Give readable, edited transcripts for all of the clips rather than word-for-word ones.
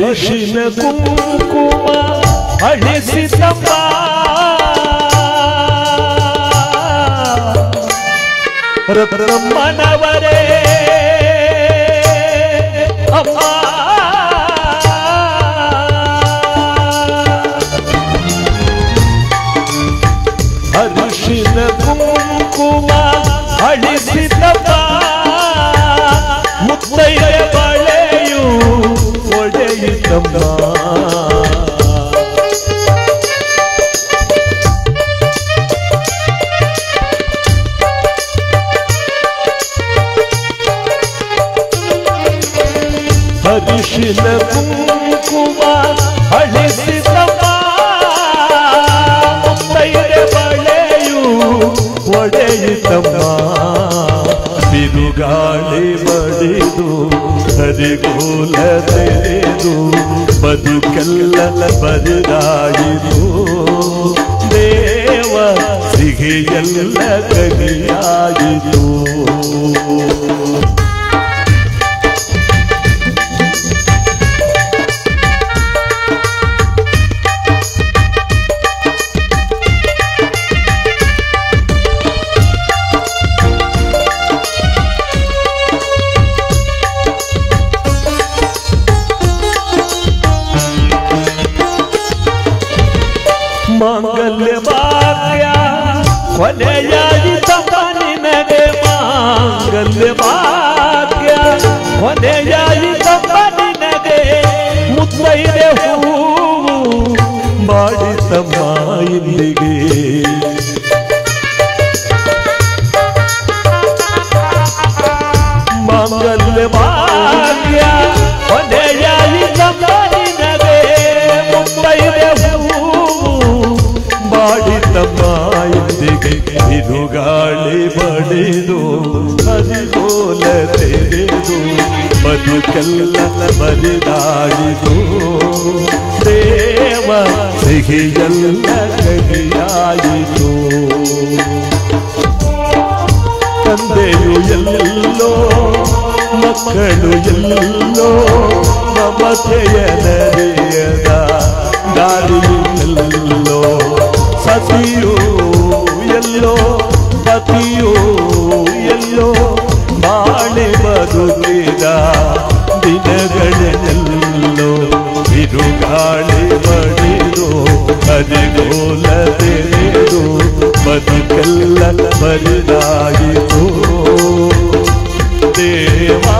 ಅರಿಶಿನ ಕುಂಕುಮ ಅಳಿಸಿತಮ್ಮ ರತ್ನಮ್ಮನವರೇ ಅಮ್ಮ ಅರಿಶಿನ ಕುಂಕುಮ ಅಳಿಸಿತಮ್ಮ ಮುತ್ತೈದೆ ಬಳೆಯು ಒಡೆಯಿತಮ್ಮ ಅರಿಶಿನ ಕುಂಕುಮ ಅಳಿಸಿತಮ್ಮ ಮುತ್ತೈದೆ ಬಳೆಯು ಒಡೆಯಿತಮ್ಮ ಬಿರುಗಾಳಿ ಬಡಿದು ಹರಿಗೋಲ ತೆರೆದು ಬದುಕೆಲ್ಲ ಬರಿದಾಯಿತು ದೇವ ಸಿಹಿಯೆಲ್ಲ ಕಹಿಯಾಯಿತು ಮಾಂಗಲ್ಯ ಭಾಗ್ಯ ಕೊನೆಯಾಯಿತಮ್ಮ ನಿನಗೆ ಮಾಂಗಲ್ಯ ಭಾಗ್ಯ ಕೊನೆಯಾಯಿತಮ್ಮ ನಿನಗೆ ಮುತ್ತೈದೆ ಹೂವು ಮಾಡಿತಮ್ಮ ಇಲ್ಲಿಗೆ ಮಾಂಗಲ್ಯ ಭಾಗ್ಯ ಕೊನೆಯಾಯಿತಮ್ಮ ನಿನಗೆ ಮುತ್ತೈದೆ ಮಾಡಿತಮ್ಮ ಇಂದಿಗೆ ಬಿರುಗಾಳಿ ಬಡಿದು ಹರಿಗೋಲ ತೆರೆದು ಬದುಕೆಲ್ಲ ಬರಿದಾಯಿತು ದೇವ ಸಿಹಿಯೆಲ್ಲ ಕಹಿಯಾಯಿತು ತಂದೆಯು ಎಲ್ಲೋ ಮಕ್ಕಳು ಎಲ್ಲೋ ಮಮತೆಯ ನರಿಯದ ದಾರಿಯೆಲ್ಲೋ ಸತಿಯೋ ಎಲ್ಲೋ ಪತಿಯೋ ಎಲ್ಲೋ ಬಾಳೆ ಬದುಕಿದ ದಿನಗಳೆಲ್ಲೋ ಬಿರುಗಾಳಿ ಬಡಿದು ಹರಿಗೋಲ ತೆರೆದು ಬದುಕೆಲ್ಲ ಬರಿದಾಯಿತು ದೇವಾ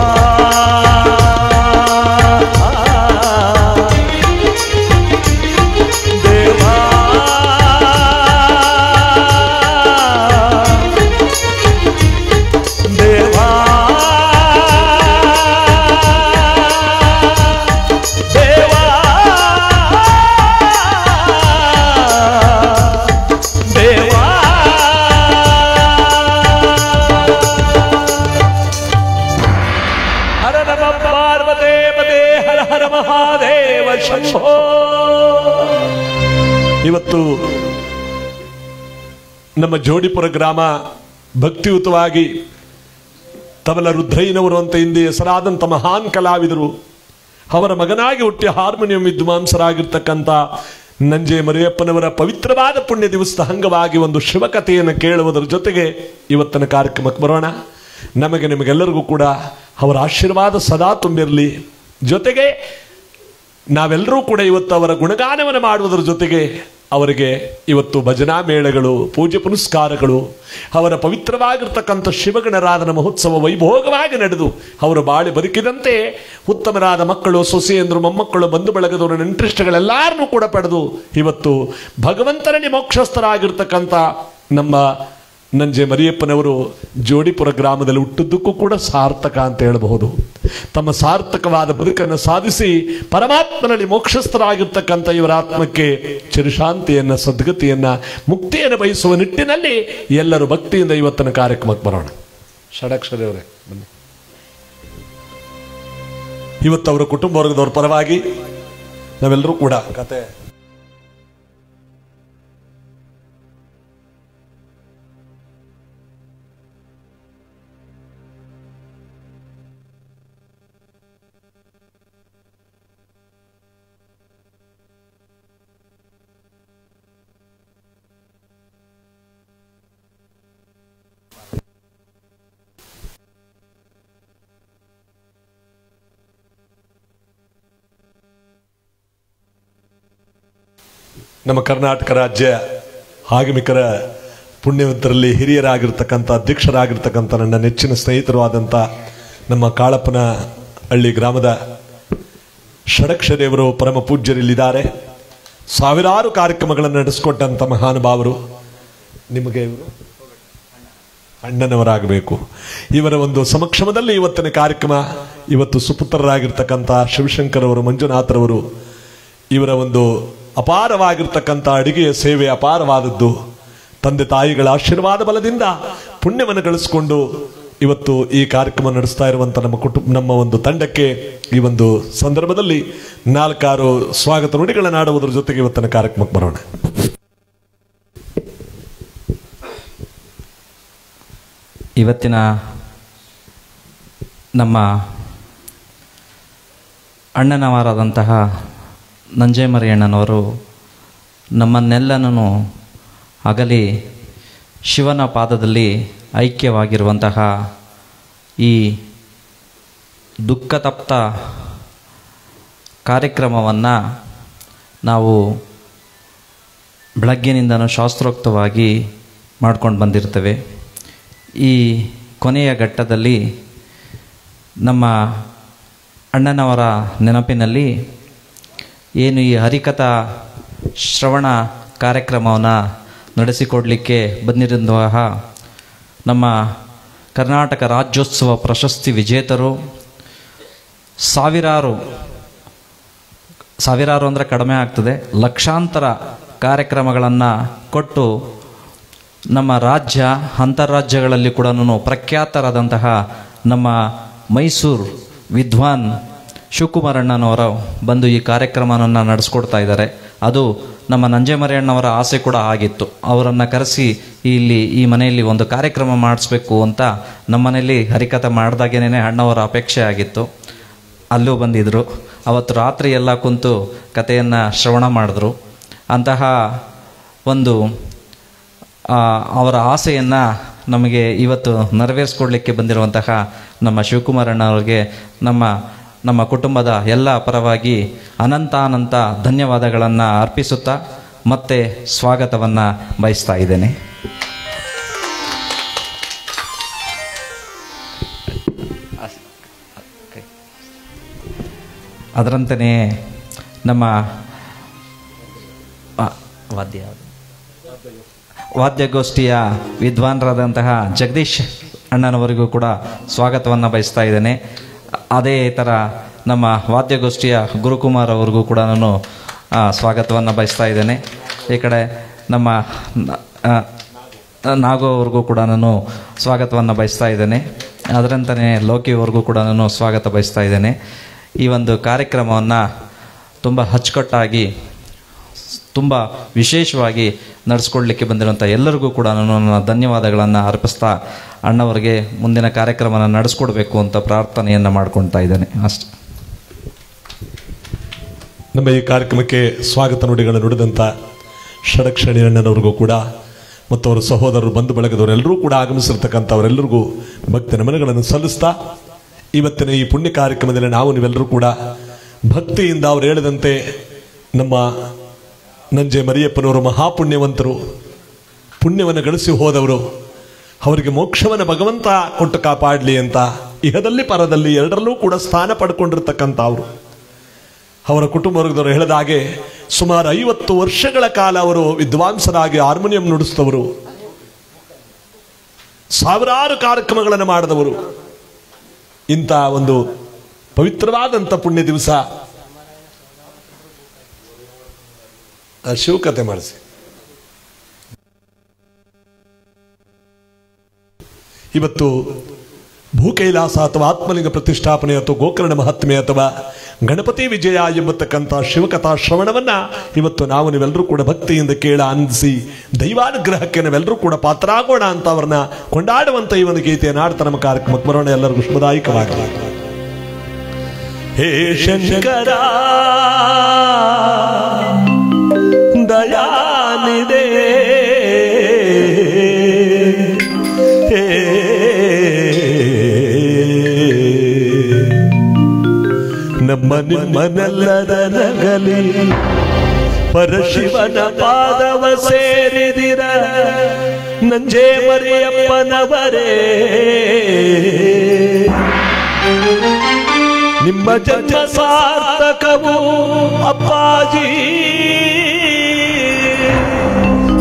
ಇವತ್ತು ನಮ್ಮ ಜೋಡಿಪುರ ಗ್ರಾಮ ಭಕ್ತಿಯುತವಾಗಿ ತಬಲ ರುದ್ರಯ್ಯನವರು ಅಂತ ಹಿಂದೆ ಹೆಸರಾದಂಥ ಮಹಾನ್ ಕಲಾವಿದರು ಅವರ ಮಗನಾಗಿ ಹುಟ್ಟಿ ಹಾರ್ಮೋನಿಯಂ ವಿದ್ವಾಂಸರಾಗಿರ್ತಕ್ಕಂಥ ನಂಜೆ ಮರಿಯಪ್ಪನವರ ಪವಿತ್ರವಾದ ಪುಣ್ಯ ದಿವಸದ ಅಂಗವಾಗಿ ಒಂದು ಶಿವಕಥೆಯನ್ನು ಕೇಳುವುದರ ಜೊತೆಗೆ ಇವತ್ತಿನ ಕಾರ್ಯಕ್ರಮಕ್ಕೆ ಬರೋಣ. ನಮಗೆ ನಿಮಗೆಲ್ಲರಿಗೂ ಕೂಡ ಅವರ ಆಶೀರ್ವಾದ ಸದಾ ತುಂಬಿರಲಿ. ಜೊತೆಗೆ ನಾವೆಲ್ಲರೂ ಕೂಡ ಇವತ್ತು ಅವರ ಗುಣಗಾನವನ್ನು ಮಾಡುವುದರ ಜೊತೆಗೆ ಅವರಿಗೆ ಇವತ್ತು ಭಜನಾ ಮೇಳಗಳು, ಪೂಜೆ ಪುನಸ್ಕಾರಗಳು, ಅವರ ಪವಿತ್ರವಾಗಿರ್ತಕ್ಕಂಥ ಶಿವಗಣರಾಧನ ಮಹೋತ್ಸವ ವೈಭೋಗವಾಗಿ ನಡೆದು ಅವರು ಬಾಳಿ ಬದುಕಿದಂತೆ ಉತ್ತಮರಾದ ಮಕ್ಕಳು, ಸೊಸೆಯಂದರು, ಮೊಮ್ಮಕ್ಕಳು, ಬಂಧು ಬಳಗದವರು, ನೆಂಟರಿಷ್ಟಗಳೆಲ್ಲರನ್ನೂ ಕೂಡ ಪಡೆದು ಇವತ್ತು ಭಗವಂತನೇ ಮೋಕ್ಷಸ್ಥರಾಗಿರ್ತಕ್ಕಂಥ ನಮ್ಮ ನಂಜೆ ಮರಿಯಪ್ಪನವರು ಜೋಡಿಪುರ ಗ್ರಾಮದಲ್ಲಿ ಹುಟ್ಟಿದ್ದಕ್ಕೂ ಕೂಡ ಸಾರ್ಥಕ ಅಂತ ಹೇಳಬಹುದು. ತಮ್ಮ ಸಾರ್ಥಕವಾದ ಬದುಕನ್ನು ಸಾಧಿಸಿ ಪರಮಾತ್ಮನಲ್ಲಿ ಮೋಕ್ಷಸ್ಥರಾಗಿರ್ತಕ್ಕಂಥ ಇವರ ಆತ್ಮಕ್ಕೆ ಚಿರಶಾಂತಿಯನ್ನ, ಸದ್ಗತಿಯನ್ನ, ಮುಕ್ತಿಯನ್ನು ಬಯಸುವ ನಿಟ್ಟಿನಲ್ಲಿ ಎಲ್ಲರೂ ಭಕ್ತಿಯಿಂದ ಇವತ್ತಿನ ಕಾರ್ಯಕ್ರಮಕ್ಕೆ ಬರೋಣ. ಷಡಕ್ಷರಿ ಅವರೇ ಬನ್ನಿ. ಇವತ್ತು ಅವರ ಕುಟುಂಬ ವರ್ಗದವರ ಪರವಾಗಿ ನಾವೆಲ್ಲರೂ ಕೂಡ ಕತೆ ನಮ್ಮ ಕರ್ನಾಟಕ ರಾಜ್ಯ ಆಗಮಿಕರ ಪುಣ್ಯವಂತರಲ್ಲಿ ಹಿರಿಯರಾಗಿರ್ತಕ್ಕಂಥ ಅಧ್ಯಕ್ಷರಾಗಿರ್ತಕ್ಕಂಥ ನನ್ನ ನೆಚ್ಚಿನ ಸ್ನೇಹಿತರು ಆದಂಥ ನಮ್ಮ ಕಾಳಪ್ಪನ ಹಳ್ಳಿ ಗ್ರಾಮದ ಷಡಕ್ಷರಿಯವರು ಪರಮ ಪೂಜ್ಯರಿಲ್ಲಿದ್ದಾರೆ. ಸಾವಿರಾರು ಕಾರ್ಯಕ್ರಮಗಳನ್ನು ನಡೆಸಿಕೊಟ್ಟಂಥ ಮಹಾನುಭಾವರು. ನಿಮಗೆ ಇವರು ಅಣ್ಣನವರಾಗಬೇಕು. ಇವರ ಒಂದು ಸಮಕ್ಷಮದಲ್ಲಿ ಇವತ್ತಿನ ಕಾರ್ಯಕ್ರಮ. ಇವತ್ತು ಸುಪುತ್ರರಾಗಿರ್ತಕ್ಕಂಥ ಶಿವಶಂಕರ್ ಅವರು, ಮಂಜುನಾಥರವರು, ಇವರ ಒಂದು ಅಪಾರವಾಗಿರ್ತಕ್ಕಂಥ ಅಡಿಗೆಯ ಸೇವೆ ಅಪಾರವಾದದ್ದು. ತಂದೆ ತಾಯಿಗಳ ಆಶೀರ್ವಾದ ಬಲದಿಂದ ಪುಣ್ಯವನ್ನು ಗಳಿಸಿಕೊಂಡು ಇವತ್ತು ಈ ಕಾರ್ಯಕ್ರಮ ನಡೆಸ್ತಾ ಇರುವಂಥ ನಮ್ಮ ಒಂದು ತಂಡಕ್ಕೆ ಈ ಒಂದು ಸಂದರ್ಭದಲ್ಲಿ 4-6 ಸ್ವಾಗತ ನುಡಿಗಳನ್ನು ಆಡುವುದರ ಜೊತೆಗೆ ಇವತ್ತಿನ ಕಾರ್ಯಕ್ರಮಕ್ಕೆ ಬರೋಣ. ಇವತ್ತಿನ ನಮ್ಮ ಅಣ್ಣನವರಾದಂತಹ ನಂಜೇಮರಿ ಅಣ್ಣನವರು ನಮ್ಮನ್ನೆಲ್ಲನೂ ಅಗಲಿ ಶಿವನ ಪಾದದಲ್ಲಿ ಐಕ್ಯವಾಗಿರುವಂತಹ ಈ ದುಃಖತಪ್ತ ಕಾರ್ಯಕ್ರಮವನ್ನು ನಾವು ಬೆಳಗ್ಗಿನಿಂದನೂ ಶಾಸ್ತ್ರೋಕ್ತವಾಗಿ ಮಾಡ್ಕೊಂಡು ಬಂದಿರ್ತೇವೆ. ಈ ಕೊನೆಯ ಘಟ್ಟದಲ್ಲಿ ನಮ್ಮ ಅಣ್ಣನವರ ನೆನಪಿನಲ್ಲಿ ಏನು ಈ ಹರಿಕಥಾ ಶ್ರವಣ ಕಾರ್ಯಕ್ರಮವನ್ನು ನಡೆಸಿಕೊಡಲಿಕ್ಕೆ ಬಂದಿರುವಂತಹ ನಮ್ಮ ಕರ್ನಾಟಕ ರಾಜ್ಯೋತ್ಸವ ಪ್ರಶಸ್ತಿ ವಿಜೇತರು, ಸಾವಿರಾರು ಅಂದರೆ ಕಡಿಮೆ ಆಗ್ತದೆ, ಲಕ್ಷಾಂತರ ಕಾರ್ಯಕ್ರಮಗಳನ್ನು ಕೊಟ್ಟು ನಮ್ಮ ರಾಜ್ಯ ಅಂತಾರಾಜ್ಯಗಳಲ್ಲಿ ಕೂಡ ಪ್ರಖ್ಯಾತರಾದಂತಹ ನಮ್ಮ ಮೈಸೂರು ವಿದ್ವಾನ್ ಶಿವಕುಮಾರ್ ಅಣ್ಣನವರು ಬಂದು ಈ ಕಾರ್ಯಕ್ರಮವನ್ನು ನಡೆಸ್ಕೊಡ್ತಾ ಇದ್ದಾರೆ. ಅದು ನಮ್ಮ ನಂಜೇಮರಿ ಅಣ್ಣವರ ಆಸೆ ಕೂಡ ಆಗಿತ್ತು. ಅವರನ್ನು ಕರೆಸಿ ಇಲ್ಲಿ ಈ ಮನೆಯಲ್ಲಿ ಒಂದು ಕಾರ್ಯಕ್ರಮ ಮಾಡಿಸ್ಬೇಕು ಅಂತ ನಮ್ಮ ಮನೆಯಲ್ಲಿ ಹರಿಕಥೆ ಮಾಡಿದಾಗೇನೆ ಅಣ್ಣವರ ಅಪೇಕ್ಷೆ ಆಗಿತ್ತು. ಅಲ್ಲೂ ಬಂದಿದ್ದರು. ಅವತ್ತು ರಾತ್ರಿ ಎಲ್ಲ ಕುಂತು ಕಥೆಯನ್ನು ಶ್ರವಣ ಮಾಡಿದ್ರು. ಅಂತಹ ಒಂದು ಅವರ ಆಸೆಯನ್ನು ನಮಗೆ ಇವತ್ತು ನೆರವೇರಿಸ್ಕೊಡ್ಲಿಕ್ಕೆ ಬಂದಿರುವಂತಹ ನಮ್ಮ ಶಿವಕುಮಾರ್ ಅಣ್ಣವ್ರಿಗೆ ನಮ್ಮ ಕುಟುಂಬದ ಎಲ್ಲ ಪರವಾಗಿ ಅನಂತ ಧನ್ಯವಾದಗಳನ್ನು ಅರ್ಪಿಸುತ್ತಾ ಮತ್ತೆ ಸ್ವಾಗತವನ್ನು ಬಯಸ್ತಾ ಇದ್ದೇನೆ. ಅದರಂತೆಯೇ ನಮ್ಮ ವಾದ್ಯಗೋಷ್ಠಿಯ ವಿದ್ವಾನರಾದಂತಹ ಜಗದೀಶ್ ಅಣ್ಣನವರಿಗೂ ಕೂಡ ಸ್ವಾಗತವನ್ನು ಬಯಸ್ತಾ ಇದ್ದೇನೆ. ಅದೇ ಥರ ನಮ್ಮ ವಾದ್ಯಗೋಷ್ಠಿಯ ಗುರುಕುಮಾರ್ ಅವ್ರಿಗೂ ಕೂಡ ನಾನು ಸ್ವಾಗತವನ್ನು ಬಯಸ್ತಾ ಇದ್ದೇನೆ. ಈ ಕಡೆ ನಮ್ಮ ನಾಗು ಅವ್ರಿಗೂ ಕೂಡ ನಾನು ಸ್ವಾಗತವನ್ನು ಬಯಸ್ತಾ ಇದ್ದೇನೆ. ಅದರಂತೆಯೇ ಲೋಕಿ ಅವ್ರಿಗೂ ಕೂಡ ನಾನು ಸ್ವಾಗತ ಬಯಸ್ತಾ ಇದ್ದೇನೆ. ಈ ಒಂದು ಕಾರ್ಯಕ್ರಮವನ್ನು ತುಂಬ ಅಚ್ಚುಕಟ್ಟಾಗಿ ತುಂಬ ವಿಶೇಷವಾಗಿ ನಡೆಸ್ಕೊಡ್ಲಿಕ್ಕೆ ಬಂದಿರುವಂಥ ಎಲ್ಲರಿಗೂ ಕೂಡ ನಾನು ಧನ್ಯವಾದಗಳನ್ನು ಅರ್ಪಿಸ್ತಾ ಅಣ್ಣವರಿಗೆ ಮುಂದಿನ ಕಾರ್ಯಕ್ರಮನ ನಡೆಸ್ಕೊಡ್ಬೇಕು ಅಂತ ಪ್ರಾರ್ಥನೆಯನ್ನು ಮಾಡ್ಕೊಳ್ತಾ ಇದ್ದೇನೆ. ಅಷ್ಟೆ. ನಮ್ಮ ಈ ಕಾರ್ಯಕ್ರಮಕ್ಕೆ ಸ್ವಾಗತ ನುಡಿಗಳನ್ನು ನುಡಿದಂಥ ಷಡಕ್ಷಣಿ ಅಣ್ಣನವ್ರಿಗೂ ಕೂಡ ಮತ್ತು ಅವರ ಸಹೋದರರು, ಬಂಧು ಬಳಗದವರೆಲ್ಲರೂ ಕೂಡ ಆಗಮಿಸಿರ್ತಕ್ಕಂಥವರೆಲ್ಲರಿಗೂ ಭಕ್ತಿ ನಮನಗಳನ್ನು ಸಲ್ಲಿಸ್ತಾ ಇವತ್ತಿನ ಈ ಪುಣ್ಯ ಕಾರ್ಯಕ್ರಮದಲ್ಲಿ ನಾವು ನೀವೆಲ್ಲರೂ ಕೂಡ ಭಕ್ತಿಯಿಂದ ಅವರು ಹೇಳಿದಂತೆ ನಮ್ಮ ನಂಜೆ ಮರಿಯಪ್ಪನವರು ಮಹಾಪುಣ್ಯವಂತರು, ಪುಣ್ಯವನ್ನು ಗಳಿಸಿ ಹೋದವರು, ಅವರಿಗೆ ಮೋಕ್ಷವನ್ನು ಭಗವಂತ ಕೊಟ್ಟು ಕಾಪಾಡಲಿ ಅಂತ ಇಹದಲ್ಲಿ ಪರದಲ್ಲಿ ಎರಡರಲ್ಲೂ ಕೂಡ ಸ್ಥಾನ ಪಡ್ಕೊಂಡಿರ್ತಕ್ಕಂಥ ಅವರು. ಅವರ ಕುಟುಂಬ ವರ್ಗದವರು ಹೇಳಿದ ಹಾಗೆ ಸುಮಾರು 50 ವರ್ಷಗಳ ಕಾಲ ಅವರು ವಿದ್ವಾಂಸರಾಗಿ ಹಾರ್ಮೋನಿಯಂ ನುಡಿಸಿದವರು, ಸಾವಿರಾರು ಕಾರ್ಯಕ್ರಮಗಳನ್ನು ಮಾಡಿದವರು. ಇಂಥ ಒಂದು ಪವಿತ್ರವಾದಂಥ ಪುಣ್ಯ ದಿವಸ ಶಿವಕಥೆ ಮಾಡಿಸಿ. ಇವತ್ತು ಭೂಕೈಲಾಸ ಅಥವಾ ಆತ್ಮಲಿಂಗ ಪ್ರತಿಷ್ಠಾಪನೆ ಅಥವಾ ಗೋಕರ್ಣ ಮಹಾತ್ಮೆ ಅಥವಾ ಗಣಪತಿ ವಿಜಯ ಎಂಬತಕ್ಕಂಥ ಶಿವಕಥಾ ಶ್ರವಣವನ್ನ ಇವತ್ತು ನಾವು ನೀವೆಲ್ಲರೂ ಕೂಡ ಭಕ್ತಿಯಿಂದ ಕೇಳ ಆನಂದಿಸಿ ದೈವಾನುಗ್ರಹಕ್ಕೆ ನಾವೆಲ್ಲರೂ ಕೂಡ ಪಾತ್ರರಾಗೋಣ ಅಂತ ಅವ್ರನ್ನ ಕೊಂಡಾಡುವಂತ ಈ ಒಂದು ಗೀತೆಯನ್ನು ಆಡ್ತಾ ನಮ್ಮ ಕಾರ್ಯಕ್ರಮಕ್ಕೆ ಬರೋಣ. ಎಲ್ಲರಿಗೂ ಶುಭದಾಯಕವಾಗಲಿ. ಹೇ ಶಂಕರ ದಯಾನಿದೆ, ನಮ್ಮ ನಿಮ್ಮನೆಲ್ಲರ ನಗಲಿ ಪರಶಿವನ ಪಾದವ ಸೇರಿದಿರ ನಂಜೆ ಮರಿಯಪ್ಪನವರೇ, ನಿಮ್ಮ ಜನ್ಮ ಸಾರ್ಥಕವು ಅಪ್ಪಾಜಿ,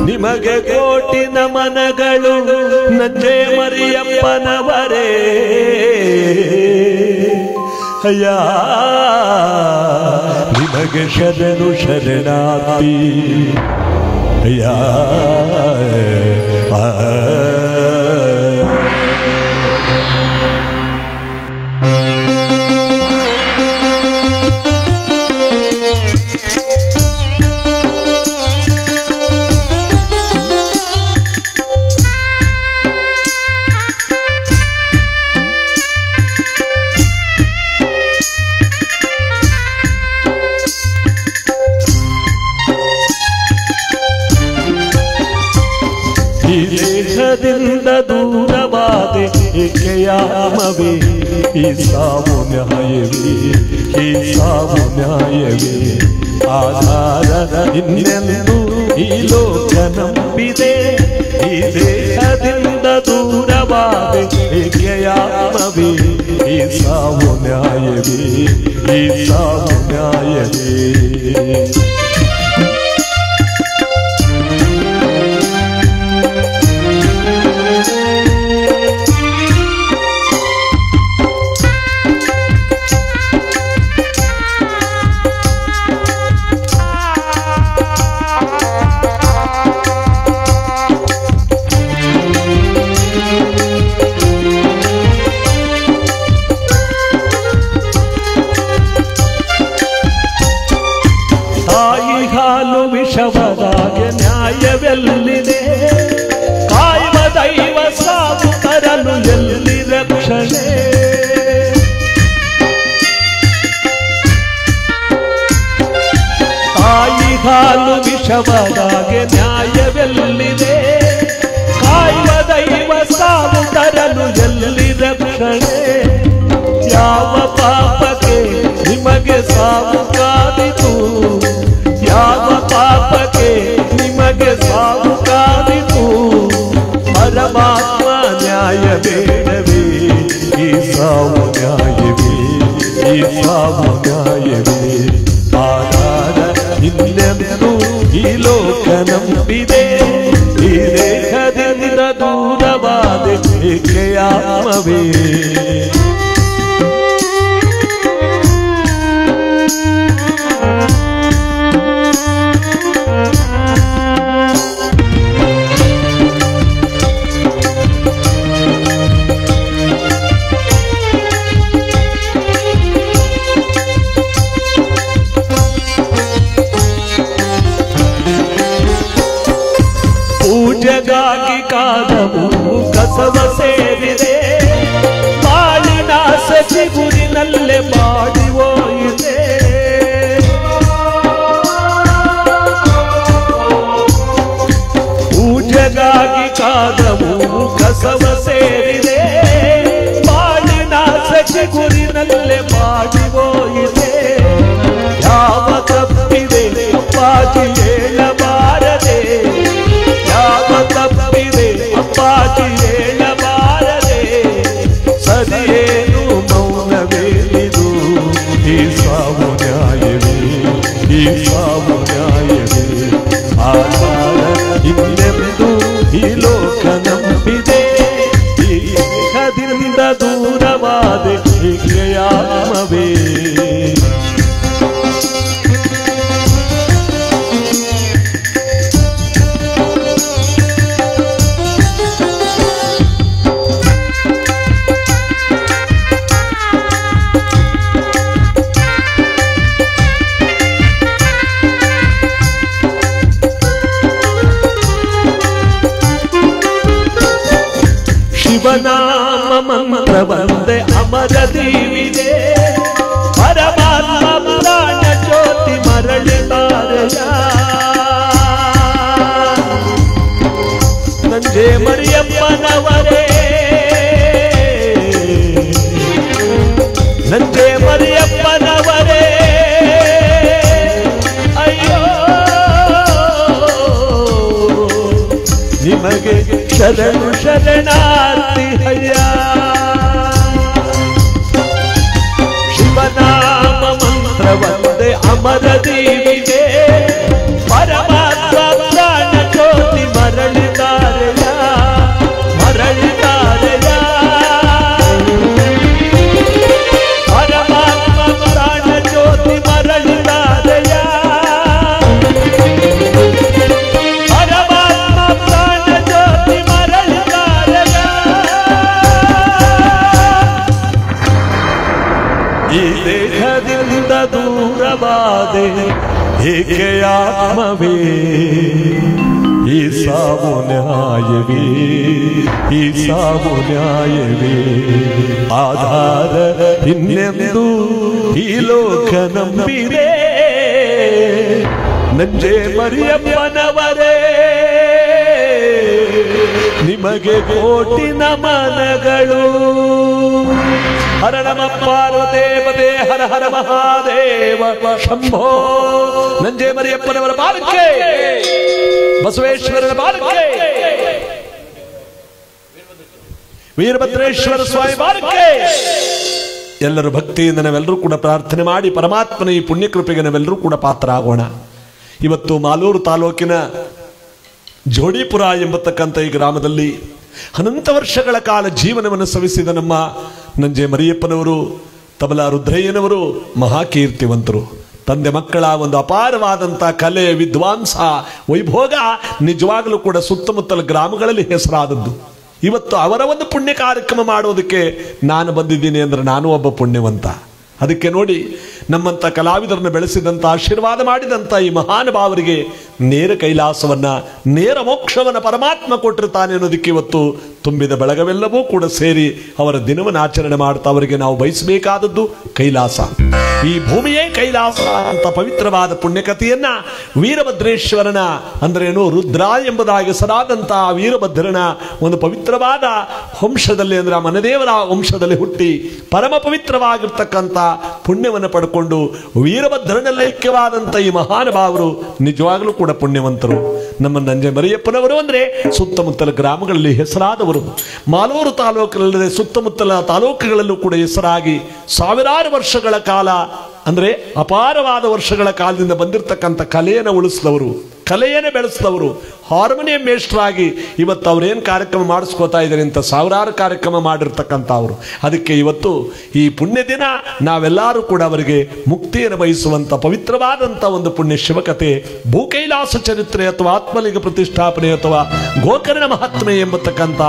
ನಿಮಗೆ ಕೋಟಿ ನಮನಗಳು ನಂಜೆ ಮರಿಯಪ್ಪನವರೇ. ಅಯ್ಯ ನಿಮಗೆ ಶರಣು ಶರಣಾರ್ಥಿ. ಅಯ್ಯ ದೇಹದಿಂದ ದೂರವಾದೆ ಏಕೆಯಾಮವೇ, ಈ ಸಾವು ನ್ಯಾಯವೇ, ಈ ಸಾವು ನ್ಯಾಯವೇ. ಆಧಾರ ಇನ್ನೆಂದು ಈ ಲೋಕ ನಂಬಿದೆ, ಈ ದೇಹದಿಂದ ದೂರವಾದೆ ಏಕೆಯಾಮವೇ, ಈ ಸಾವು ನ್ಯಾಯವೇ, ಈ ಸಾವು ನ್ಯಾಯವೇ. ವಿಷವದಾಗೆ ನ್ಯಾಯವೆಲ್ಲಿದೆ, ಕಾಯುವ ದೈವ ಸಾವು ತರಲು ಎಲ್ಲಿ ರಕ್ಷಣೆ. ತಾಯಿ ಹಾಲು ವಿಷವದಾಗೆ ನ್ಯಾಯವೆಲ್ಲಿದೆ, ಕಾಯುವ ದೈವ ಸಾವು ತರಲು ಎಲ್ಲಿ ರಕ್ಷಣೆ. ಯಾವ ಪಾಪಕ್ಕೆ ನಿಮಗೆ ಸಾವು ಕಾದಿತು, ಯಾವ ಪಾಪಕ್ಕೆ ನಿಮಗೆ ಸಾವು ಕಾದಿತು. ಪರಮಾತ್ಮ ನ್ಯಾಯ ಬೇಡವೇ, ಈ ಸಾವು ನ್ಯಾಯವೇ, ಈ ಸಾವು ನ್ಯಾಯವೇ. ಆಧಾರ ಇನ್ನೆಂದು ಈ ಲೋಕ ನಂಬಿದೆ, ಈ ದೇಹದಿಂದ ದೂರವಾದೆ ಏಕೆಯಾಮವೇ. ಪೂಜೆಗಾಗಿ ಕಾದವು ಕಸವ ಸೇರಿದೆ, ಬಾಳಿನ ಸಚಿಗುರಿನಲ್ಲೇ ಬಾಡಿ ಹೋಯಿದೆ. ಪೂಜೆಗಾಗಿ ಕಾದವು ಕಸವ ಸೇರಿದೆ, ಬಾಳಿನ ಸಚಿಗುರಿನಲ್ಲೇ ಬಾಡಿ ಹೋಯಿದೆ. ಯಾವ ತಪ್ಪಿದೆ ಅಪ್ಪಾಜಿ ಹೇಳಬಾರದೆ, ಯಾವ ತಪ್ಪಿದೆ ಅಪ್ಪಾಜಿ ಹೇಳಬಾರದೆ. ಸರಿಯೇನು ಮೌನವೇನಿದು, ಈ ಸಾವು ನ್ಯಾಯವೇ, ಈ ಸಾವು ನ್ಯಾಯವೇ. ಆಧಾರ ಇನ್ನೆಂದು ಈ ಲೋಕ ನಂಬಿದೆ, ಈ ದೇಹದಿಂದ ದೂರವಾದೆ ಏಕೆಯಾಮವೇ. ಶಿವನಾಮ ಮಂತ್ರವಂದೆ ಅಮರ ದೀವಿದೆ, ಪರಮಾತ್ಮ ಪ್ರಾಣ ಜ್ಯೋತಿ ಮರಳಿದಾರೆಯ. ನಂಜೆ ಮರಿಯಪ್ಪನವರೇ, ನಂಜೆ ಮರಿಯಪ್ಪನವರೇ. ಅಯ್ಯೋ ಶರಣು ಶರಣಾರ್ಥಿ ಹಯ್ಯ ಶಿವನಾಮ ಮಂತ್ರವಂದೇ ಅಮರ ದೇವಿಗೆ ಪರಮಾತ್ಮ ಪ್ರಾಣ ಜ್ಯೋತಿ ಮರಳಿದಾರೆಯ ಮರಳಿದಾರೆಯ ಪರಮಾತ್ಮ ಪ್ರಾಣ ಜ್ಯೋತಿ ಮರಳಿದಾರೆಯ ಪರಮಾತ್ಮ ಪ್ರಾಣ ಜ್ಯೋತಿ ಮರಳಿದಾರೆಯ ಈ ದೇಹದಿಂದ ದೂರವಾದೆ ಏಕೆ ಆತ್ಮವೇ ಈ ಸಾವು ನ್ಯಾಯವೇ ಈ ಸಾವು ನ್ಯಾಯವೇ ಆಧಾರ ಇನ್ನೆಂದು ಈ ಲೋಕ ನಂಬಿದೆ ನಂಜೆ ಮರಿಯಪ್ಪನವರೇ ನಿಮಗೆ ಕೋಟಿ ನಮನಗಳು ಹರ ನಮ ಪಾರ್ವದೇವತೆ ಹರ ಹರ ಮಹಾದೇವ ಶಂಭೋ ನಂಜೆ ಮರಿಯಪ್ಪನವರ ಬಾಲಕ್ಕೆ ಬಸವೇಶ್ವರನ ಬಾಲಕ್ಕೆ ವೀರಭದ್ರೇಶ್ವರ ಸ್ವಾಮಿ ಬಾಲಕ್ಕೆ ಎಲ್ಲರೂ ಭಕ್ತಿಯಿಂದ ನಾವೆಲ್ಲರೂ ಕೂಡ ಪ್ರಾರ್ಥನೆ ಮಾಡಿ ಪರಮಾತ್ಮನ ಈ ಪುಣ್ಯಕೃಪೆಗೆ ನಾವೆಲ್ಲರೂ ಕೂಡ ಪಾತ್ರ ಆಗೋಣ. ಇವತ್ತು ಮಾಲೂರು ತಾಲೂಕಿನ ಜೋಡಿಪುರ ಎಂಬತಕ್ಕಂಥ ಈ ಗ್ರಾಮದಲ್ಲಿ ಅನಂತ ವರ್ಷಗಳ ಕಾಲ ಜೀವನವನ್ನು ಸವಿಸಿದ ನಮ್ಮ ನಂಜೆ ಮರಿಯಪ್ಪನವರು ತಬಲಾ ರುದ್ರಯ್ಯನವರು ಮಹಾಕೀರ್ತಿವಂತರು. ತಂದೆ ಮಕ್ಕಳ ಒಂದು ಅಪಾರವಾದಂಥ ಕಲೆ ವಿದ್ವಾಂಸ ವೈಭೋಗ ನಿಜವಾಗಲೂ ಕೂಡ ಸುತ್ತಮುತ್ತಲ ಗ್ರಾಮಗಳಲ್ಲಿ ಹೆಸರಾದದ್ದು. ಇವತ್ತು ಅವರ ಒಂದು ಪುಣ್ಯ ಕಾರ್ಯಕ್ರಮ ಮಾಡೋದಕ್ಕೆ ನಾನು ಬಂದಿದ್ದೀನಿ ಅಂದ್ರೆ ನಾನು ಒಬ್ಬ ಪುಣ್ಯವಂತ. ಅದಕ್ಕೆ ನೋಡಿ ನಮ್ಮಂಥ ಕಲಾವಿದರನ್ನು ಬೆಳೆಸಿದಂಥ ಆಶೀರ್ವಾದ ಮಾಡಿದಂಥ ಈ ಮಹಾನುಭಾವರಿಗೆ ನೇರ ಕೈಲಾಸವನ್ನ ನೇರ ಮೋಕ್ಷವನ್ನ ಪರಮಾತ್ಮ ಕೊಟ್ಟಿರ್ತಾನೆ ಅನ್ನೋದಕ್ಕೆ ಇವತ್ತು ತುಂಬಿದ ಬೆಳಗವೆಲ್ಲವೂ ಕೂಡ ಸೇರಿ ಅವರ ದಿನವನ್ನು ಆಚರಣೆ ಮಾಡ್ತಾ ಅವರಿಗೆ ನಾವು ಬಯಸಬೇಕಾದದ್ದು ಕೈಲಾಸ. ಈ ಭೂಮಿಯೇ ಕೈಲಾಸ ಅಂತ ಪವಿತ್ರವಾದ ಪುಣ್ಯಕಥೆಯನ್ನ ವೀರಭದ್ರೇಶ್ವರನ ಅಂದ್ರೇನು ರುದ್ರ ಎಂಬುದಾಗಿ ಹೆಸರಾದಂಥ ವೀರಭದ್ರನ ಒಂದು ಪವಿತ್ರವಾದ ವಂಶದಲ್ಲಿ ಅಂದ್ರೆ ಆ ಮನದೇವರ ವಂಶದಲ್ಲಿ ಹುಟ್ಟಿ ಪರಮ ಪವಿತ್ರವಾಗಿರ್ತಕ್ಕಂಥ ಪುಣ್ಯವನ್ನು ಪಡ್ಕೊಂಡು ವೀರಭದ್ರನಲ್ಲಿ ಐಕ್ಯವಾದಂಥ ಈ ಮಹಾನುಭಾವರು ನಿಜವಾಗಲೂ ಕೂಡ ಪುಣ್ಯವಂತರು. ನಮ್ಮ ನಂಜೆ ಮರಿಯಪ್ಪನವರು ಅಂದ್ರೆ ಸುತ್ತಮುತ್ತಲ ಗ್ರಾಮಗಳಲ್ಲಿ ಹೆಸರಾದವರು. ಮಾಲೂರು ತಾಲೂಕಿನಲ್ಲದೆ ಸುತ್ತಮುತ್ತಲ ತಾಲೂಕುಗಳಲ್ಲೂ ಕೂಡ ಹೆಸರಾಗಿ ಸಾವಿರಾರು ವರ್ಷಗಳ ಕಾಲ ಅಂದ್ರೆ ಅಪಾರವಾದ ವರ್ಷಗಳ ಕಾಲದಿಂದ ಬಂದಿರತಕ್ಕಂಥ ಕಲೆಯನ್ನು ಉಳಿಸಿದವರು, ಕಲೆಯನ್ನೇ ಬೆಳೆಸಿದವರು, ಹಾರ್ಮೋನಿಯಂ ಮೇಷ್ಟ್ರಾಗಿ ಇವತ್ತು ಅವ್ರೇನು ಕಾರ್ಯಕ್ರಮ ಮಾಡಿಸ್ಕೋತಾ ಇದ್ದಾರೆ ಅಂತ ಸಾವಿರಾರು ಕಾರ್ಯಕ್ರಮ ಮಾಡಿರ್ತಕ್ಕಂಥ ಅವರು. ಅದಕ್ಕೆ ಇವತ್ತು ಈ ಪುಣ್ಯ ದಿನ ನಾವೆಲ್ಲರೂ ಕೂಡ ಅವರಿಗೆ ಮುಕ್ತಿಯನ್ನು ಬಯಸುವಂಥ ಪವಿತ್ರವಾದಂಥ ಒಂದು ಪುಣ್ಯ ಶಿವಕಥೆ ಭೂಕೈಲಾಸ ಚರಿತ್ರೆ ಅಥವಾ ಆತ್ಮಲಿಂಗ ಪ್ರತಿಷ್ಠಾಪನೆ ಅಥವಾ ಗೋಕರ್ಣ ಮಹಾತ್ಮೆ ಎಂಬತಕ್ಕಂಥ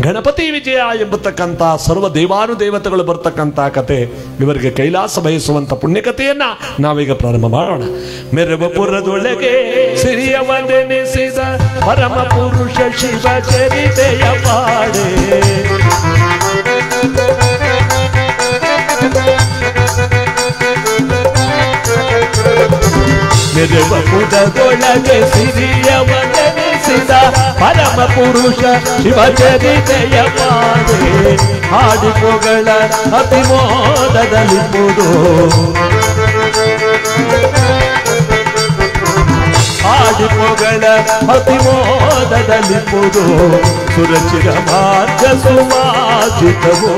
ಗಣಪತಿ ವಿಜಯ ಎಂಬತಕ್ಕಂಥ ಸರ್ವ ದೇವಾನುದೇವತೆಗಳು ಬರ್ತಕ್ಕಂಥ ಕತೆ ಇವರಿಗೆ ಕೈಲಾಸ ಬಯಸುವಂಥ ಪುಣ್ಯಕಥೆಯನ್ನ ನಾವೀಗ ಪ್ರಾರಂಭ ಮಾಡೋಣ. ಮೆರವಪುರದೊಳಗೆ ಸಿರಿಯವನೆನಿಸಿದ ಪರಮ ಪುರುಷ ಶಿವ ಚರಿತೆಯ ಪಾಡೆ ಮೆರವಪುರದೊಳಗೆ ಸಿರಿಯವನೆನಿಸಿದ ಪರಮ ಪುರುಷ ಶಿವ ಚರಿತೆಯ ಪಾಡೆ ಹಾಡಿಪೊಗಳ ಅತಿ ಮೋದದಲ್ಲಿಂಬುದು ಹಾಡಿಪೊಗಳ ಅತಿ ಮೋದದಲ್ಲಿಂಬುದು ಸುರಚಿರ ಮಾರ್ಗ ಸುವಾಚಿತವೋ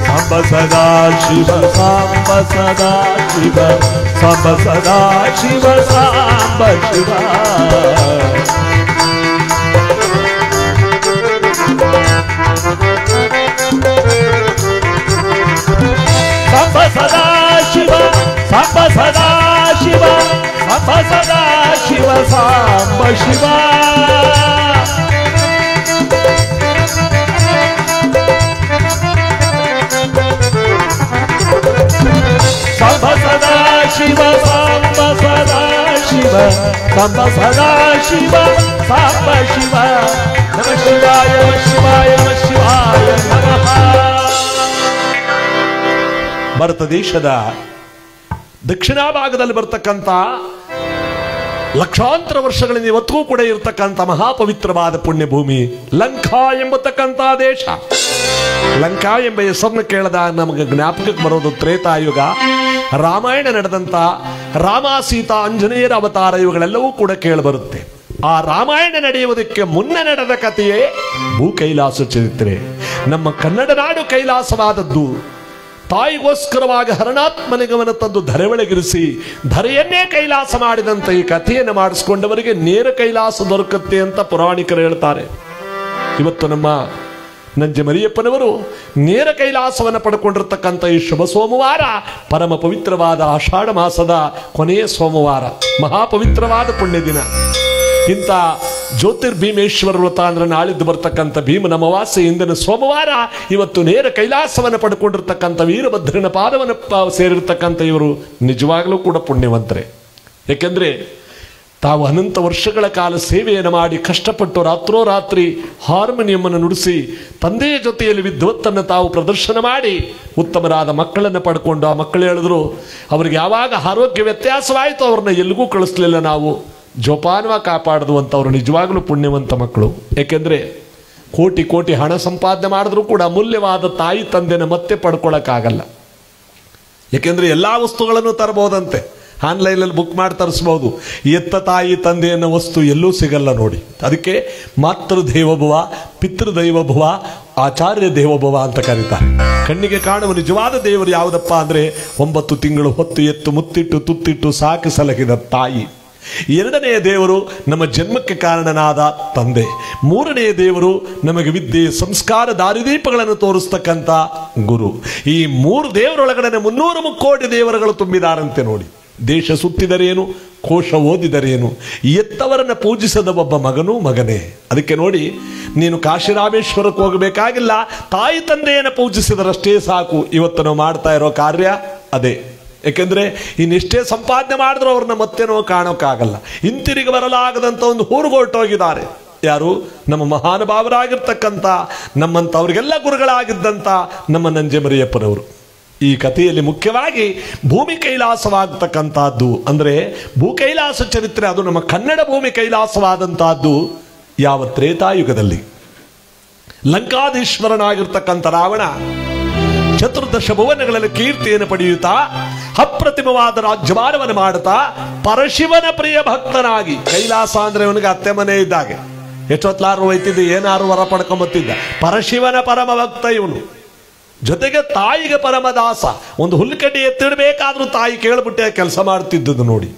ಸಾಂಬ ಸದಾ ಶಿವ ಸಾಂಬ ಸದಾ ಶಿವ ಸಾಂಬ ಸದಾ ಶಿವ ಸಾಂಬ ಶಿವ ಸಾಂಬ ಸದಾ ಶಿವ ಸಾಂಬ ಸದಾ ಶಿವ ಸಾಂಬ ಸದಾ ಶಿವ ಸಾಂಬ ಶಿವ ಸಾಂಬ ಸದಾ ಶಿವ ಸಾಂಬ ಸದಾ ಶಿವ ಸಾಂಬ ಸದಾ ಶಿವ ಸಾಂಬ ಶಿವ ನಮ ಶಿವಾಯ ನಮ ಶಿವಾಯ ನಮ ಶಿವಾಯ ನಮಃ. ಭಾರತ ದೇಶದ ದಕ್ಷಿಣ ಭಾಗದಲ್ಲಿ ಬರ್ತಕ್ಕಂಥ ಲಕ್ಷಾಂತರ ವರ್ಷಗಳಿಂದ ಇವತ್ತಿಗೂ ಕೂಡ ಇರತಕ್ಕಂಥ ಮಹಾಪವಿತ್ರವಾದ ಪುಣ್ಯ ಭೂಮಿ ಲಂಕಾ ಎಂಬತಕ್ಕಂಥ ದೇಶ. ಲಂಕಾ ಎಂಬ ಹೆಸರನ್ನು ಕೇಳಿದಾಗ ನಮಗೆ ಜ್ಞಾಪಕಕ್ಕೆ ಬರೋದು ತ್ರೇತಾಯುಗ, ರಾಮಾಯಣ ನಡೆದಂತ ರಾಮ ಸೀತಾ ಆಂಜನೇಯರ ಅವತಾರ ಇವುಗಳೆಲ್ಲವೂ ಕೂಡ ಕೇಳಿಬರುತ್ತೆ. ಆ ರಾಮಾಯಣ ನಡೆಯುವುದಕ್ಕೆ ಮುನ್ನ ನಡೆದ ಕಥೆಯೇ ಭೂ ಕೈಲಾಸ ಚರಿತ್ರೆ. ನಮ್ಮ ಕನ್ನಡ ನಾಡು ಕೈಲಾಸವಾದದ್ದು ತಾಯಿಗೋಸ್ಕರವಾಗಿ ಹರಣಾತ್ಮನಿಗಮನ ತಂದು ಧರೆ ಒಳಗಿರಿಸಿ ಧರೆಯನ್ನೇ ಕೈಲಾಸ ಮಾಡಿದಂತ ಈ ಕಥೆಯನ್ನು ಮಾಡಿಸ್ಕೊಂಡವರಿಗೆ ನೇರ ಕೈಲಾಸ ದೊರಕುತ್ತೆ ಅಂತ ಪುರಾಣಿಕರು ಹೇಳ್ತಾರೆ. ಇವತ್ತು ನಮ್ಮ ನಂಜೆ ಮರಿಯಪ್ಪನವರು ನೇರ ಕೈಲಾಸವನ್ನು ಪಡ್ಕೊಂಡಿರ್ತಕ್ಕಂಥ ಈ ಶುಭ ಸೋಮವಾರ ಪರಮ ಪವಿತ್ರವಾದ ಆಷಾಢ ಮಾಸದ ಕೊನೆಯ ಸೋಮವಾರ, ಮಹಾಪವಿತ್ರವಾದ ಪುಣ್ಯ ದಿನ. ಇಂಥ ಜ್ಯೋತಿರ್ಭೀಮೇಶ್ವರ ವ್ರತ ಅಂದ್ರೆ ನಾಳಿದ್ದು ಬರ್ತಕ್ಕಂಥ ಭೀಮನ ಅಮಾವಾಸ್ಯೆ ಇಂದಿನ ಸೋಮವಾರ, ಇವತ್ತು ನೇರ ಕೈಲಾಸವನ್ನು ಪಡ್ಕೊಂಡಿರ್ತಕ್ಕಂಥ ವೀರಭದ್ರನ ಪಾದವನ್ನು ಸೇರಿರ್ತಕ್ಕಂಥ ಇವರು ನಿಜವಾಗಲೂ ಕೂಡ ಪುಣ್ಯವಂತರೇ. ಏಕೆಂದರೆ ತಾವು ಅನಂತ ವರ್ಷಗಳ ಕಾಲ ಸೇವೆಯನ್ನು ಮಾಡಿ ಕಷ್ಟಪಟ್ಟು ರಾತ್ರೋರಾತ್ರಿ ಹಾರ್ಮೋನಿಯಮನ್ನು ನುಡಿಸಿ ತಂದೆಯ ಜೊತೆಯಲ್ಲಿ ವಿದ್ವತ್ತನ್ನು ತಾವು ಪ್ರದರ್ಶನ ಮಾಡಿ ಉತ್ತಮರಾದ ಮಕ್ಕಳನ್ನು ಪಡ್ಕೊಂಡು, ಆ ಮಕ್ಕಳು ಹೇಳಿದ್ರು ಅವ್ರಿಗೆ ಯಾವಾಗ ಆರೋಗ್ಯ ವ್ಯತ್ಯಾಸವಾಯಿತು ಅವ್ರನ್ನ ಎಲ್ಲಿಗೂ ಕಳಿಸ್ಲಿಲ್ಲ, ನಾವು ಜೋಪಾನವಾಗಿ ಕಾಪಾಡಿದ್ವು ಅಂತ. ಅವರು ನಿಜವಾಗಲೂ ಪುಣ್ಯವಂತ ಮಕ್ಕಳು. ಏಕೆಂದರೆ ಕೋಟಿ ಕೋಟಿ ಹಣ ಸಂಪಾದನೆ ಮಾಡಿದ್ರೂ ಕೂಡ ಅಮೂಲ್ಯವಾದ ತಾಯಿ ತಂದೆನ ಮತ್ತೆ ಪಡ್ಕೊಳ್ಳೋಕ್ಕಾಗಲ್ಲ. ಏಕೆಂದರೆ ಎಲ್ಲ ವಸ್ತುಗಳನ್ನು ತರಬಹುದಂತೆ, ಆನ್ಲೈನಲ್ಲಿ ಬುಕ್ ಮಾಡಿ ತರಿಸ್ಬೋದು. ಎತ್ತ ತಾಯಿ ತಂದೆ ಅನ್ನೋ ವಸ್ತು ಎಲ್ಲೂ ಸಿಗಲ್ಲ ನೋಡಿ. ಅದಕ್ಕೆ ಮಾತೃದೇವಭವ, ಪಿತೃದೈವಭವ, ಆಚಾರ್ಯ ದೇವಭವ ಅಂತ ಕರೀತಾರೆ. ಕಣ್ಣಿಗೆ ಕಾಣುವ ನಿಜವಾದ ದೇವರು ಯಾವುದಪ್ಪ ಅಂದರೆ 9 ತಿಂಗಳು ಹೊತ್ತು ಎತ್ತು ಮುತ್ತಿಟ್ಟು ತುತ್ತಿಟ್ಟು ಸಾಕಿ ಸಲಹಿದ ತಾಯಿ. 2ನೆಯ ದೇವರು ನಮ್ಮ ಜನ್ಮಕ್ಕೆ ಕಾರಣನಾದ ತಂದೆ. 3ನೆಯ ದೇವರು ನಮಗೆ ವಿದ್ಯೆ ಸಂಸ್ಕಾರ ದಾರಿದೀಪಗಳನ್ನು ತೋರಿಸ್ತಕ್ಕಂಥ ಗುರು. ಈ 3 ದೇವರೊಳಗಡೆ 300 ಮುಕ್ಕೋಟಿ ದೇವರುಗಳು ತುಂಬಿದಾರಂತೆ ನೋಡಿ. ದೇಶ ಸುತ್ತಿದರೇನು, ಕೋಶ ಓದಿದರೇನು, ಎತ್ತವರನ್ನ ಪೂಜಿಸದ ಒಬ್ಬ ಮಗನೂ ಮಗನೇ. ಅದಕ್ಕೆ ನೋಡಿ, ನೀನು ಕಾಶಿರಾಮೇಶ್ವರಕ್ಕೆ ಹೋಗಬೇಕಾಗಿಲ್ಲ, ತಾಯಿ ತಂದೆಯನ್ನು ಪೂಜಿಸಿದರಷ್ಟೇ ಸಾಕು. ಇವತ್ತು ನಾವು ಮಾಡ್ತಾ ಇರೋ ಕಾರ್ಯ ಅದೇ. ಏಕೆಂದರೆ ಇನ್ನೆಷ್ಟೇ ಸಂಪಾದನೆ ಮಾಡಿದ್ರು ಅವ್ರನ್ನ ಮತ್ತೇನೋ ಕಾಣೋಕ್ಕಾಗಲ್ಲ. ಹಿಂತಿರುಗಿ ಬರಲಾಗದಂಥ ಒಂದು ಊರುಗೊಟ್ಟೋಗಿದ್ದಾರೆ. ಯಾರು? ನಮ್ಮ ಮಹಾನುಭಾವರಾಗಿರ್ತಕ್ಕಂಥ ನಮ್ಮಂಥವ್ರಿಗೆಲ್ಲ ಗುರುಗಳಾಗಿದ್ದಂಥ ನಮ್ಮ ನಂಜೆ ಮರಿಯಪ್ಪನವರು. ಈ ಕಥೆಯಲ್ಲಿ ಮುಖ್ಯವಾಗಿ ಭೂಮಿ ಕೈಲಾಸವಾಗತಕ್ಕಂಥದ್ದು ಅಂದರೆ ಭೂ ಕೈಲಾಸ ಚರಿತ್ರೆ. ಅದು ನಮ್ಮ ಕನ್ನಡ ಭೂಮಿ ಕೈಲಾಸವಾದಂತಹದ್ದು ಯಾವ ತ್ರೇತಾಯುಗದಲ್ಲಿ. ಲಂಕಾಧೀಶ್ವರನಾಗಿರ್ತಕ್ಕಂಥ ರಾವಣ ಚತುರ್ದಶ ಭುವನಗಳಲ್ಲಿ ಕೀರ್ತಿಯನ್ನು ಪಡೆಯುತ್ತಾ ಅಪ್ರತಿಮವಾದ ರಾಜ್ಯಭಾರವನ್ನು ಮಾಡುತ್ತಾ ಪರಶಿವನ ಪ್ರಿಯ ಭಕ್ತನಾಗಿ, ಕೈಲಾಸ ಅಂದ್ರೆ ಅವನಿಗೆ ಅತ್ತೆ ಮನೆ ಇದ್ದಾಗೆ, ಎಷ್ಟೊತ್ತಲಾರು ಹೋಯ್ತಿದ್ದ, ಏನಾರು ವರ ಪಡ್ಕೊಂಬತ್ತಿದ್ದ. ಪರಶಿವನ ಪರಮ ಭಕ್ತ ಇವನು. ಜೊತೆಗೆ ತಾಯಿಗೆ ಪರಮದಾಸ. ಒಂದು ಹುಲ್ಲುಕಡ್ಡಿ ಎತ್ತಿಡಬೇಕಾದ್ರೂ ತಾಯಿ ಕೇಳ್ಬಿಟ್ಟೆ ಕೆಲಸ ಮಾಡ್ತಿದ್ದದ್ದು ನೋಡಿ.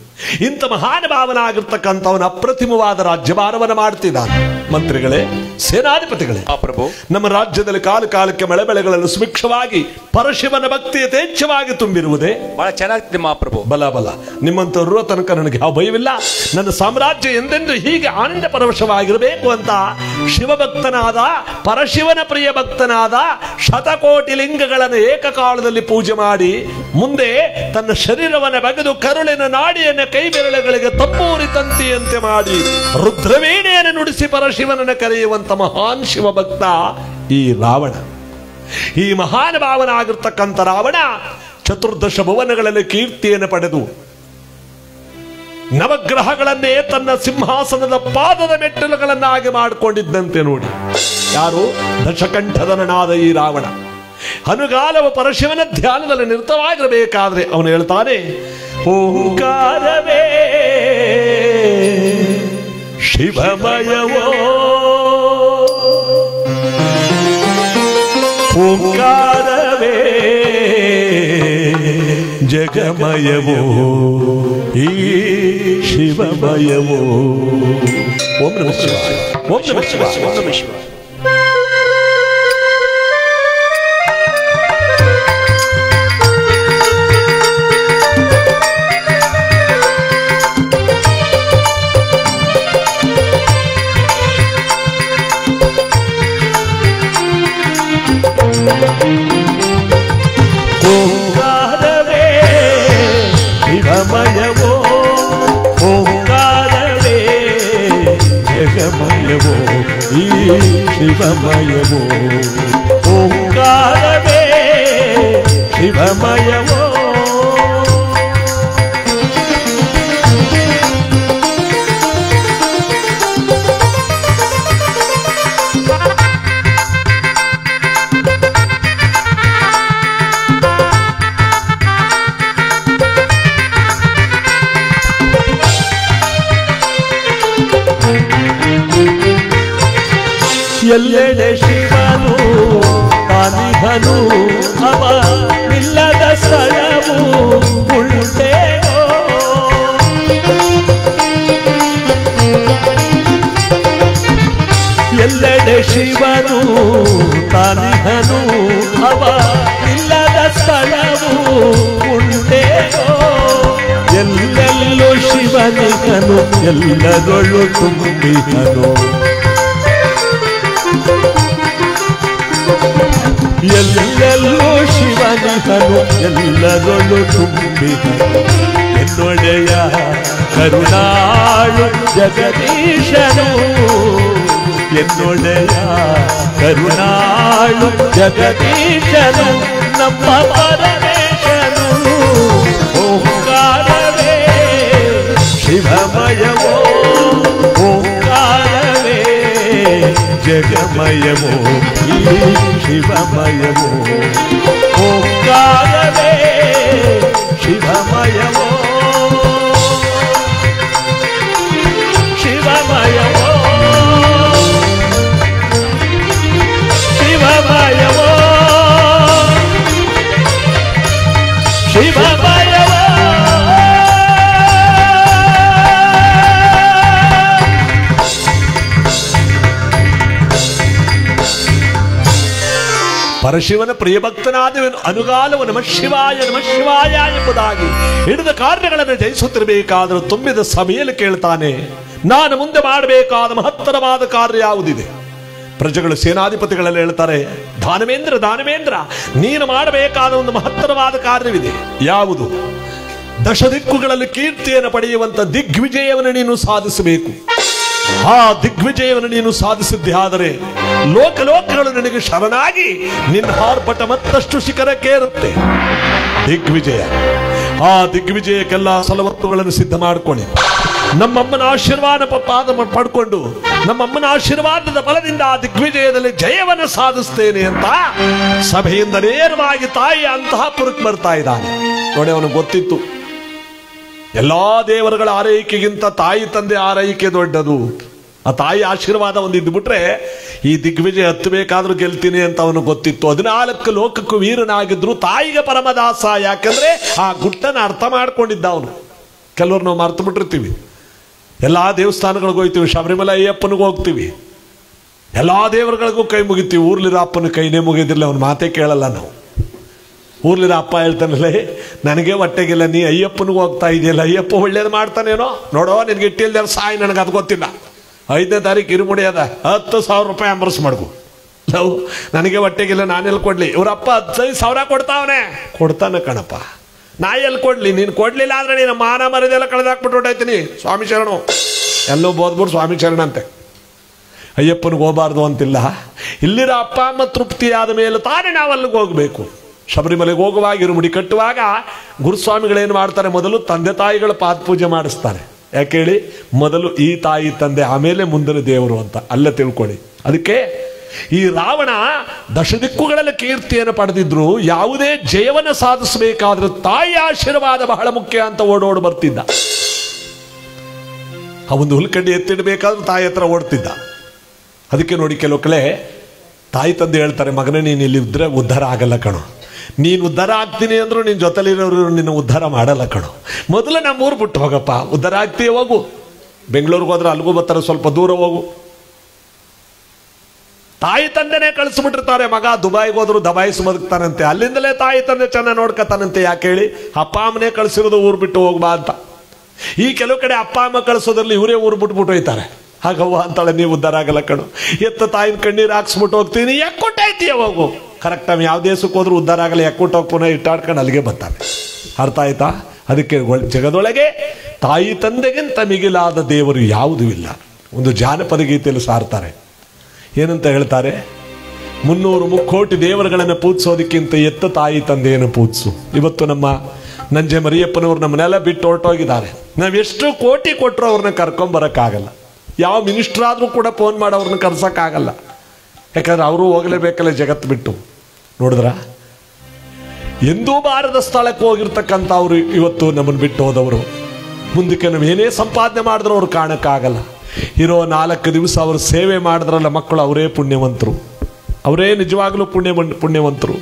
ಇಂಥ ಮಹಾನುಭಾವನಾಗಿರ್ತಕ್ಕಂಥವನ ಅಪ್ರತಿಮವಾದ ರಾಜ್ಯಭಾರವನ್ನು ಮಾಡ್ತಿದ್ದಾನೆ. ಮಂತ್ರಿಗಳೇ, ಸೇನಾಧಿಪತಿಗಳೇ, ಪ್ರಭು, ನಮ್ಮ ರಾಜ್ಯದಲ್ಲಿ ಕಾಲ ಕಾಲಕ್ಕೆ ಮಳೆ ಬೆಳೆಗಳನ್ನು ಸುಭಿಕ್ಷವಾಗಿ ಪರಶಿವನ ಭಕ್ತಿ ಯಥೇಚ್ಛವಾಗಿ ತುಂಬಿರುವುದೇ ಬಹಳ ಚೆನ್ನಾಗ್ತದೆ ಮಹಾಪ್ರಭು. ಬಲ ಬಲ, ನಿಮ್ಮಂತವ್ರ ತನಕ ನನಗೆ ಯಾವ ಭಯವಿಲ್ಲ. ನನ್ನ ಸಾಮ್ರಾಜ್ಯ ಎಂದೆಂದು ಹೀಗೆ ಆನಂದ ಪರವಶವಾಗಿರಬೇಕು ಅಂತ ಶಿವಭಕ್ತನಾದ ಪರಶಿವನ ಪ್ರಿಯ ಭಕ್ತನಾದ ಶತಕೋಟಿ ಲಿಂಗಗಳನ್ನು ಏಕಕಾಲದಲ್ಲಿ ಪೂಜೆ ಮಾಡಿ ಮುಂದೆ ತನ್ನ ಶರೀರವನ್ನು ಬಗೆದು ಕರುಳಿನ ನಾಡಿಯನ್ನು ಕೈ ಬೆರಳುಗಳಿಗೆ ತಂಬೂರಿ ತಂತಿಯಂತೆ ಮಾಡಿ ರುದ್ರವೀಣೆಯನ್ನು ನುಡಿಸಿ ಪರಶಿವನನ್ನು ಕರೆಯುವಂತ ಮಹಾನ್ ಶಿವಭಕ್ತ ಈ ರಾವಣ. ಈ ಮಹಾನುಭಾವನಾಗಿರ್ತಕ್ಕಂಥ ರಾವಣ ಚತುರ್ದಶ ಭುವನಗಳಲ್ಲಿ ಕೀರ್ತಿಯನ್ನು ಪಡೆದು ನವಗ್ರಹಗಳನ್ನೇ ತನ್ನ ಸಿಂಹಾಸನದ ಪಾದದ ಮೆಟ್ಟಲುಗಳನ್ನಾಗಿ ಮಾಡಿಕೊಂಡಿದ್ದಂತೆ ನೋಡಿ. ಯಾರು? ದಶಕಂಠಧನನಾದ ಈ ರಾವಣ. ಅನುಗಾಲವ ಪರಶಿವನ ಧ್ಯಾನದಲ್ಲಿ ನಿರತವಾಗಿರಬೇಕಾದ್ರೆ ಅವನು ಹೇಳ್ತಾನೆ, ಓಂಕಾರವೇ ಶಿವಮಯವೋ, ಓಂಕಾರವೇ ಜಗಮಯವೋ, ಈ ಶಿವಮಯವೋ. ಓಂ ನಮಃ ಶಿವಾಯ, ಓಂ ನಮಃ ಶಿವಾಯ, ಓಂ ನಮಃ ಶಿವಾಯ. ಓಂಕಾರವೇ ಶಿವಮಯವೋ, ಓಂಕಾರವೇ ಜಗಮಯವೋ, ಈ ಶಿವಮಯವೋ, ಓಂಕಾರವೇ ಶಿವಮಯವೋ. ಎಲ್ಲೆಡೆ ಶಿವನು ತಾನಿಹನು ಅವ ಇಲ್ಲದ ಸ್ಥಳವು ಉಂಟೇನೋ. ಎಲ್ಲೆಡೆ ಶಿವನು ತಾನಿಹನು ಅವ ಇಲ್ಲದ ಸ್ಥಳವು ಉಂಟೇನೋ. ಎಲ್ಲೆಲ್ಲೂ ಶಿವನಿಗನು ಎಲ್ಲರೊಳು ತುಂಬಿಹನು. ಎಲ್ಲೆಲ್ಲೂ ಶಿವನಿಗನು ಎಲ್ಲರೊಳು ತುಂಬಿಹನು. ಎನ್ನೊಡೆಯ ಕರುಣಾಳು ಜಗದೀಶನು. ಎನ್ನೊಡೆಯ ಕರುಣಾಳು ಜಗದೀಶನು ನಮ್ಮ ಪರಮೇಶನು. ಓಂಕಾರವೇ ಶಿವಮಯವೋ ಓಂಕಾರವೇ ಜಗಮಯವೋ ಈ ಶಿವಮಯವೋ. ಓಂಕಾರವೇ ಶಿವಮಯವೋ ಶಿವಮಯವೋ ಶಿವಮಯವೋ ಶಿವಮಯವೋ. ಪರಶಿವನ ಪ್ರಿಯಭಕ್ತನಾದವನು ಅನುಗಾಲವು ನಮ ಶಿವಾಯ ಎಂಬುದಾಗಿ ಹಿಡಿದ ಕಾರ್ಯಗಳನ್ನು ಜಯಿಸುತ್ತಿರಬೇಕಾದರೂ ತುಂಬಿದ ಸಭೆಯಲ್ಲಿ ಕೇಳ್ತಾನೆ, ನಾನು ಮುಂದೆ ಮಾಡಬೇಕಾದ ಮಹತ್ತರವಾದ ಕಾರ್ಯ ಯಾವುದಿದೆ? ಪ್ರಜೆಗಳು ಸೇನಾಧಿಪತಿಗಳಲ್ಲಿ ಹೇಳ್ತಾರೆ, ದಾನವೇಂದ್ರ ನೀನು ಮಾಡಬೇಕಾದ ಒಂದು ಮಹತ್ತರವಾದ ಕಾರ್ಯವಿದೆ. ಯಾವುದು? ದಶದಿಕ್ಕುಗಳಲ್ಲಿ ಕೀರ್ತಿಯನ್ನು ಪಡೆಯುವಂತ ದಿಗ್ವಿಜಯವನ್ನು ನೀನು ಸಾಧಿಸಬೇಕು. ಆ ದಿಗ್ವಿಜಯವನ್ನು ನೀನು ಸಾಧಿಸಿದ್ದೆ ಆದರೆ ಲೋಕಲೋಕಗಳು ನಿನಗೆ ಶರಣಾಗಿ ನಿನ್ನ ಹಾರ್ಪಟ ಮತ್ತಷ್ಟು ಶಿಖರಕ್ಕೇರುತ್ತೆ. ದಿಗ್ವಿಜಯ. ಆ ದಿಗ್ವಿಜಯಕ್ಕೆಲ್ಲ ಸಲವತ್ತುಗಳನ್ನು ಸಿದ್ಧ ಮಾಡಿಕೊಳ್ಳಿ. ನಮ್ಮಮ್ಮನ ಆಶೀರ್ವಾದ ಪಡ್ಕೊಂಡು ನಮ್ಮಮ್ಮನ ಆಶೀರ್ವಾದದ ಬಲದಿಂದ ಆ ದಿಗ್ವಿಜಯದಲ್ಲಿ ಜಯವನ್ನು ಸಾಧಿಸ್ತೇನೆ ಅಂತ ಸಭೆಯಿಂದ ನೇರವಾಗಿ ತಾಯಿಯ ಅಂತಃಪುರಕ್ಕೆ ಬರ್ತಾ ಇದ್ದಾನೆ. ನೋಡಿ, ಅವನಿಗೆ ಗೊತ್ತಿತ್ತು ಎಲ್ಲಾ ದೇವರುಗಳ ಆರೈಕೆಗಿಂತ ತಾಯಿ ತಂದೆ ಆರೈಕೆ ದೊಡ್ಡದು. ಆ ತಾಯಿ ಆಶೀರ್ವಾದ ಒಂದಿದ್ದು ಬಿಟ್ರೆ ಈ ದಿಗ್ವಿಜಯ ಹತ್ತಬೇಕಾದ್ರೂ ಗೆಲ್ತೀನಿ ಅಂತ ಅವನು ಗೊತ್ತಿತ್ತು. 14 ಲೋಕಕ್ಕೂ ವೀರನಾಗಿದ್ರು ತಾಯಿಗೆ ಪರಮದಾಸ. ಯಾಕಂದ್ರೆ ಆ ಗುಟ್ಟನ ಅರ್ಥ ಮಾಡ್ಕೊಂಡಿದ್ದ ಅವನು. ಕೆಲವರು ನಾವು ಮರ್ತು ಬಿಟ್ಟಿರ್ತೀವಿ. ಎಲ್ಲಾ ದೇವಸ್ಥಾನಗಳಿಗೂ ಹೋಗ್ತೀವಿ, ಶಬರಿಮಲೆ ಅಯ್ಯಪ್ಪನಿಗೂ ಹೋಗ್ತೀವಿ, ಎಲ್ಲಾ ದೇವರುಗಳಿಗೂ ಕೈ ಮುಗಿತೀವಿ. ಊರ್ಲಿರೋ ಅಪ್ಪನ ಕೈನೇ ಮುಗಿದಿಲ್ಲ, ಅವನ ಮಾತೇ ಕೇಳಲ್ಲ ನಾವು. ಊರ್ಲಿರೋ ಅಪ್ಪ ಹೇಳ್ತಾನಲ್ಲೇ, ನನಗೆ ಹೊಟ್ಟೆಗಿಲ್ಲ, ನೀ ಅಯ್ಯಪ್ಪನಿಗೂ ಹೋಗ್ತಾ ಇದೆಯಲ್ಲ, ಅಯ್ಯಪ್ಪ ಒಳ್ಳೇದು ಮಾಡ್ತಾನೇನೋ ನೋಡೋ, ನಿನ್ಗೆ ಇಟ್ಟಿಲ್ದ ಸಾಯಿ, ನನಗೆ ಅದು ಗೊತ್ತಿಲ್ಲ. 5ನೇ ತಾರೀಕು ಇರುಮುಡಿ ಅದ, 10,000 ರೂಪಾಯಿ ಅಂಬರ್ಸ್ ಮಾಡ್ಕೊ. ನಾವು ನನಗೆ ಹೊಟ್ಟೆಗಿಲ್ಲ, ನಾನೆಲ್ಲಿ ಕೊಡ್ಲಿ? ಇವ್ರಪ್ಪ 15,000 ಕೊಡ್ತಾವನೆ. ಕೊಡ್ತಾನೆ ಕಣಪ್ಪ, ನಾ ಎಲ್ಲಿ ಕೊಡ್ಲಿ? ನೀನು ಕೊಡ್ಲಿಲ್ಲ ಅಂದ್ರೆ ನೀನು ಮಾನ ಮರದೆಲ್ಲ ಕಳೆದಾಕ್ಬಿಟ್ಟು ಸ್ವಾಮಿ ಶರಣು ಎಲ್ಲೋ ಬೋದ್ಬಿಟ್ಟು ಸ್ವಾಮಿ ಶರಣ ಅಂತೆ. ಅಯ್ಯಪ್ಪನಿಗೆ ಹೋಗಬಾರ್ದು ಅಂತಿಲ್ಲ. ಇಲ್ಲಿರೋ ಅಪ್ಪ ಅಮ್ಮ ತೃಪ್ತಿ ಆದ ಮೇಲೆ ತಾನೇ ನಾವು ಅಲ್ಲಿಗೆ ಹೋಗ್ಬೇಕು. ಶಬರಿಮಲೆಗೆ ಹೋಗುವಾಗ ಇರುಮುಡಿ ಕಟ್ಟುವಾಗ ಗುರುಸ್ವಾಮಿಗಳೇನು ಮಾಡ್ತಾರೆ, ಮೊದಲು ತಂದೆ ತಾಯಿಗಳ ಪಾದ ಪೂಜೆ ಮಾಡಿಸ್ತಾರೆ. ಯಾಕೆ ಹೇಳಿ? ಮೊದಲು ಈ ತಾಯಿ ತಂದೆ, ಆಮೇಲೆ ಮುಂದಿನ ದೇವರು ಅಂತ ಅಲ್ಲೇ ತಿಳ್ಕೊಳ್ಳಿ. ಅದಕ್ಕೆ ಈ ರಾವಣ ದಶದಿಕ್ಕುಗಳಲ್ಲಿ ಕೀರ್ತಿಯನ್ನು ಪಡೆದಿದ್ರು ಯಾವುದೇ ಜಯವನ್ನು ಸಾಧಿಸಬೇಕಾದ್ರೆ ತಾಯಿ ಆಶೀರ್ವಾದ ಬಹಳ ಮುಖ್ಯ ಅಂತ ಓಡೋಡು ಬರ್ತಿದ್ದ. ಆ ಒಂದು ಹುಲ್ಕಡ್ಡಿ ಎತ್ತಿಡಬೇಕಾದ್ರೂ ತಾಯಿ ಹತ್ರ ಓಡ್ತಿದ್ದ. ಅದಕ್ಕೆ ನೋಡಿ, ಕೆಲವು ಕಡೆ ತಾಯಿ ತಂದೆ ಹೇಳ್ತಾರೆ, ಮಗನೇ ನೀನು ಇಲ್ಲಿ ಇದ್ರೆ ಉದ್ಧಾರ ಆಗಲ್ಲ ಕಣೋ. ನೀನು ಉದ್ಧಾರ ಆಗ್ತೀನಿ ಅಂದ್ರು ನಿನ್ನ ಜೊತೆಲಿರೋರು ನಿನ್ನ ಉದ್ಧಾರ ಮಾಡಲ್ಲ ಕಣೋ. ಮೊದಲು ನಮ್ಮೂರು ಬಿಟ್ಟು ಹೋಗಪ್ಪ, ಉದ್ಧಾರ ಆಗ್ತೀಯ ಹೋಗು. ಬೆಂಗಳೂರಿಗೆ ಹೋದ್ರೆ ಅಲ್ಲಿಗೂ ಬರ್ತಾರೆ, ಸ್ವಲ್ಪ ದೂರ ಹೋಗು. ತಾಯಿ ತಂದೆನೇ ಕಳಿಸ್ಬಿಟ್ಟಿರ್ತಾರೆ. ಮಗ ದುಬೈಗೆ ಹೋದ್ರು ದಬಾಯಿಸಿ ಬದುಕ್ತಾನಂತೆ, ಅಲ್ಲಿಂದಲೇ ತಾಯಿ ತಂದೆ ಚೆನ್ನಾಗಿ ನೋಡ್ಕೊತಾನಂತೆ. ಯಾಕೆ ಹೇಳಿ? ಅಪ್ಪ ಅಮ್ಮನೇ ಕಳಿಸಿರೋದು ಊರು ಬಿಟ್ಟು ಹೋಗ್ಬಾ ಅಂತ. ಈ ಕೆಲವು ಕಡೆ ಅಪ್ಪ ಅಮ್ಮ ಕಳಿಸೋದ್ರಲ್ಲಿ ಇವರೇ ಊರು ಬಿಟ್ಬಿಟ್ಟು ಹೋಯ್ತಾರೆ. ಹಾಗವ್ವ ಅಂತಾಳೆ, ನೀವು ಉದ್ಧಾರ ಆಗಲ್ಲ ಕಣು. ಎತ್ತ ತಾಯಿನ ಕಣ್ಣೀರು ಹಾಕ್ಸ್ಬಿಟ್ಟು ಹೋಗ್ತೀನಿ, ಯಾಕೊಟ್ಟಾಯ್ತೀಯ ಹೋಗು. ಕರೆಕ್ಟ್ ಟೈಮ್ ಯಾವ ದೇಶಕ್ಕೆ ಹೋದ್ರು ಉದ್ಧಾರ ಆಗಲ್ಲ, ಯಾಕೊಟ್ಟೋಗಿ ಪುನಃ ಇಟ್ಟಾಡ್ಕೊಂಡು ಅಲ್ಲಿಗೆ ಬರ್ತಾನೆ. ಅರ್ಥ ಆಯ್ತಾ? ಅದಕ್ಕೆ ಜಗದೊಳಗೆ ತಾಯಿ ತಂದೆಗಿಂತ ಮಿಗಿಲಾದ ದೇವರು ಯಾವುದೂ ಇಲ್ಲ. ಒಂದು ಜಾನಪದ ಗೀತೆಯಲ್ಲಿ ಸಾರ್ತಾರೆ, ಏನಂತ ಹೇಳ್ತಾರೆ? 300 ಮುಕ್ಕೋಟಿ ದೇವರುಗಳನ್ನು ಪೂಜಿಸೋದಕ್ಕಿಂತ ಎತ್ತ ತಾಯಿ ತಂದೆಯನ್ನು ಪೂಜಿಸು. ಇವತ್ತು ನಮ್ಮ ನಂಜೆ ಮರಿಯಪ್ಪನವ್ರು ನಮ್ಮನ್ನೆಲ್ಲ ಬಿಟ್ಟು ಹೊರಟೋಗಿದ್ದಾರೆ. ನಾವೆಷ್ಟು ಕೋಟಿ ಕೊಟ್ಟರು ಅವ್ರನ್ನ ಕರ್ಕೊಂಬರಕ್ಕಾಗಲ್ಲ. ಯಾವ ಮಿನಿಸ್ಟರ್ ಆದರೂ ಕೂಡ ಫೋನ್ ಮಾಡಿ ಅವ್ರನ್ನ ಕರ್ಸೋಕ್ಕಾಗಲ್ಲ. ಯಾಕಂದ್ರೆ ಅವರು ಹೋಗಲೇಬೇಕಲ್ಲ ಜಗತ್ತು ಬಿಟ್ಟು. ನೋಡಿದ್ರ, ಎಂದೂ ಬಾರದ ಸ್ಥಳಕ್ಕೆ ಹೋಗಿರ್ತಕ್ಕಂಥ ಅವರು ಇವತ್ತು ನಮ್ಮನ್ನು ಬಿಟ್ಟು ಹೋದವರು. ಮುಂದಕ್ಕೆ ನಾವು ಏನೇ ಸಂಪಾದನೆ ಮಾಡಿದ್ರು ಅವ್ರು ಕಾಣಕ್ಕಾಗಲ್ಲ. ಇರೋ 4 ದಿವಸ ಅವರು ಸೇವೆ ಮಾಡಿದ್ರಲ್ಲ ಮಕ್ಕಳು, ಅವರೇ ಪುಣ್ಯವಂತರು, ಅವರೇ ನಿಜವಾಗಲೂ ಪುಣ್ಯವಂತರು.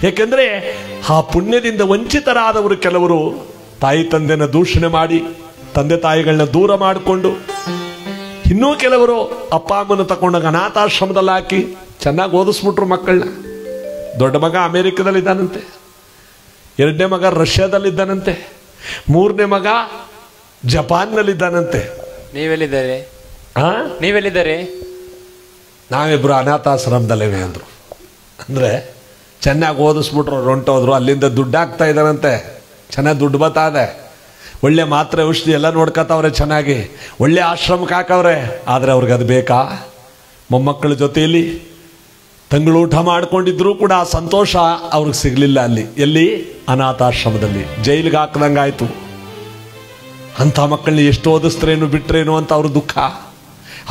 ಯಾಕೆಂದ್ರೆ ಆ ಪುಣ್ಯದಿಂದ ವಂಚಿತರಾದವರು ಕೆಲವರು ತಾಯಿ ತಂದೆನ ದೂಷಣೆ ಮಾಡಿ ತಂದೆ ತಾಯಿಗಳನ್ನ ದೂರ ಮಾಡಿಕೊಂಡು, ಇನ್ನೂ ಕೆಲವರು ಅಪ್ಪ ಅಮ್ಮನ ತಗೊಂಡಾಗ ಅನಾಥಾಶ್ರಮದಲ್ಲಿ ಹಾಕಿ ಚೆನ್ನಾಗಿ ಓದಿಸ್ಬಿಟ್ರು ಮಕ್ಕಳನ್ನ. ದೊಡ್ಡ ಮಗ ಅಮೆರಿಕದಲ್ಲಿದ್ದಾನಂತೆ, 2ನೇ ಮಗ ರಷ್ಯಾದಲ್ಲಿದ್ದಾನಂತೆ, 3ನೇ ಮಗ ಜಪಾನ್ನಲ್ಲಿದ್ದಾನಂತೆ. ನೀವೆಲ್ಲಿದ್ದಾರೆ? ನಾವಿಬ್ರು ಅನಾಥಾಶ್ರಮದಲ್ಲೇವೆ ಅಂದ್ರು. ಅಂದ್ರೆ ಚೆನ್ನಾಗಿ ಓದಿಸ್ಬಿಟ್ರು, ಹೊಂಟೋದ್ರು. ಅಲ್ಲಿಂದ ದುಡ್ಡು ಹಾಕ್ತಾ ಇದ್ದಾರಂತೆ, ಚೆನ್ನಾಗಿ ದುಡ್ಡು ಬರ್ತಾ ಇದೆ, ಒಳ್ಳೆ ಮಾತ್ರೆ ಔಷಧಿ ಎಲ್ಲ ನೋಡ್ಕೊತಾವ್ರೆ, ಚೆನ್ನಾಗಿ ಒಳ್ಳೆ ಆಶ್ರಮಕ್ಕೆ ಹಾಕವ್ರೆ. ಆದರೆ ಅವ್ರಿಗೆ ಅದು ಬೇಕಾ? ಮೊಮ್ಮಕ್ಕಳ ಜೊತೆಯಲ್ಲಿ ತಂಗಳೂಟ ಮಾಡ್ಕೊಂಡಿದ್ರು ಕೂಡ ಆ ಸಂತೋಷ ಅವ್ರಿಗೆ ಸಿಗಲಿಲ್ಲ. ಅಲ್ಲಿ ಎಲ್ಲಿ? ಅನಾಥಾಶ್ರಮದಲ್ಲಿ. ಜೈಲಿಗೆ ಹಾಕ್ದಂಗಾಯ್ತು. ಅಂಥ ಮಕ್ಕಳನ್ನ ಎಷ್ಟು ಓದಿಸ್ತ್ರೇನು ಬಿಟ್ರೇನು ಅಂತ ಅವ್ರ ದುಃಖ.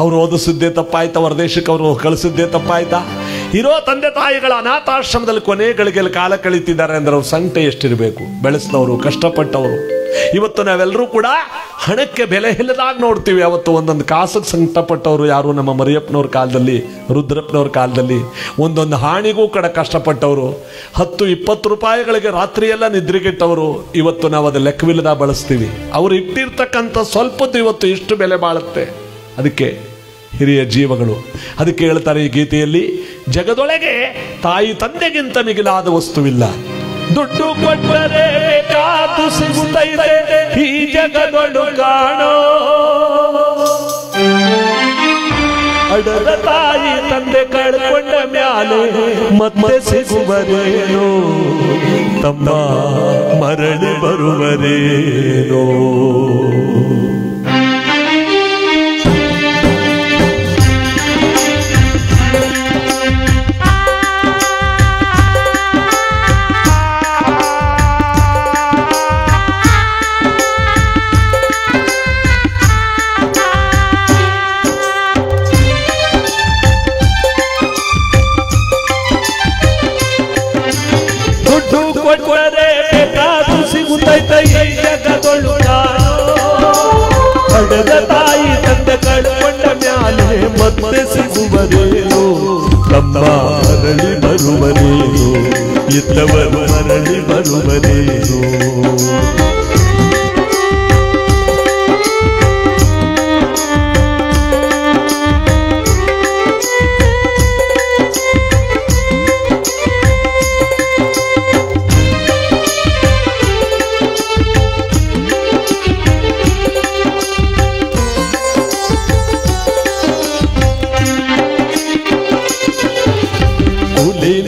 ಅವ್ರು ಓದಿಸಿದ್ದೇ ತಪ್ಪಾಯ್ತಾ? ಹೊರದೇಶಕ್ಕೆ ಅವರು ಕಳಿಸಿದ್ದೇ ತಪ್ಪಾಯ್ತಾ? ಇರೋ ತಂದೆ ತಾಯಿಗಳ ಅನಾಥಾಶ್ರಮದಲ್ಲಿ ಕೊನೆ ಗಳಿಗೆಯಲ್ಲಿ ಕಾಲ ಕಳೀತಿದ್ದಾರೆ ಅಂದ್ರೆ ಅವ್ರ ಸಂಕಟ ಎಷ್ಟಿರಬೇಕು? ಬೆಳೆಸಿದವರು, ಕಷ್ಟಪಟ್ಟವರು. ಇವತ್ತು ನಾವೆಲ್ಲರೂ ಕೂಡ ಹಣಕ್ಕೆ ಬೆಲೆ ಇಲ್ಲದಾಗ ನೋಡ್ತೀವಿ. ಅವತ್ತು ಒಂದೊಂದು ಕಾಸಿಗೆ ಸಂಕಟಪಟ್ಟವರು ಯಾರು? ನಮ್ಮ ಮರಿಯಪ್ಪನವ್ರ ಕಾಲದಲ್ಲಿ, ರುದ್ರಪ್ಪನವ್ರ ಕಾಲದಲ್ಲಿ ಒಂದೊಂದು ಹಾಣಿಗೂ ಕಷ್ಟಪಟ್ಟವರು. 10-20 ರೂಪಾಯಿಗಳಿಗೆ ರಾತ್ರಿಯೆಲ್ಲ ನಿದ್ರೆಗೆಟ್ಟವರು. ಇವತ್ತು ನಾವು ಅದು ಲೆಕ್ಕವಿಲ್ಲದ ಬಳಸ್ತೀವಿ. ಅವ್ರು ಇಟ್ಟಿರ್ತಕ್ಕಂಥ ಸ್ವಲ್ಪದ್ದು ಇವತ್ತು ಎಷ್ಟು ಬೆಲೆ ಬಾಳುತ್ತೆ. ಅದಕ್ಕೆ ಹಿರಿಯ ಜೀವಗಳು ಅದಕ್ಕೆ ಹೇಳ್ತಾರೆ ಈ ಗೀತೆಯಲ್ಲಿ, ಜಗದೊಳಗೆ ತಾಯಿ ತಂದೆಗಿಂತ ಮಿಗಿಲಾದ ವಸ್ತುವಿಲ್ಲ. ದುಡ್ಡು ಕೊಟ್ಟರೆ ಬೇಕಾದು ಸಿಗುತ್ತೈತೆ ಈ ಜಗದೊಳು ಕಾಣೋ, ಅಡದ ತಾಯಿ ತಂದೆ ಕಳ್ಕೊಂಡ ಮ್ಯಾಲೆ ಮತ್ತೆ ಸಿಗುವರೇನೋ, ತಮ್ಮ ಮರಳಿ ಬರುವರೇನೋ. ಪಡೆದ ತಾಯಿ ತಂದೆ ಕಳ್ಕೊಂಡ ಮ್ಯಾಲೆ ಮತ್ತೆ ಸಿಗುವರೇನು, ತಮ್ಮ ಮರಳಿ ಬರುವರೇನು, ಇದ್ದವರು ಮರಳಿ ಬರುವರೇನು.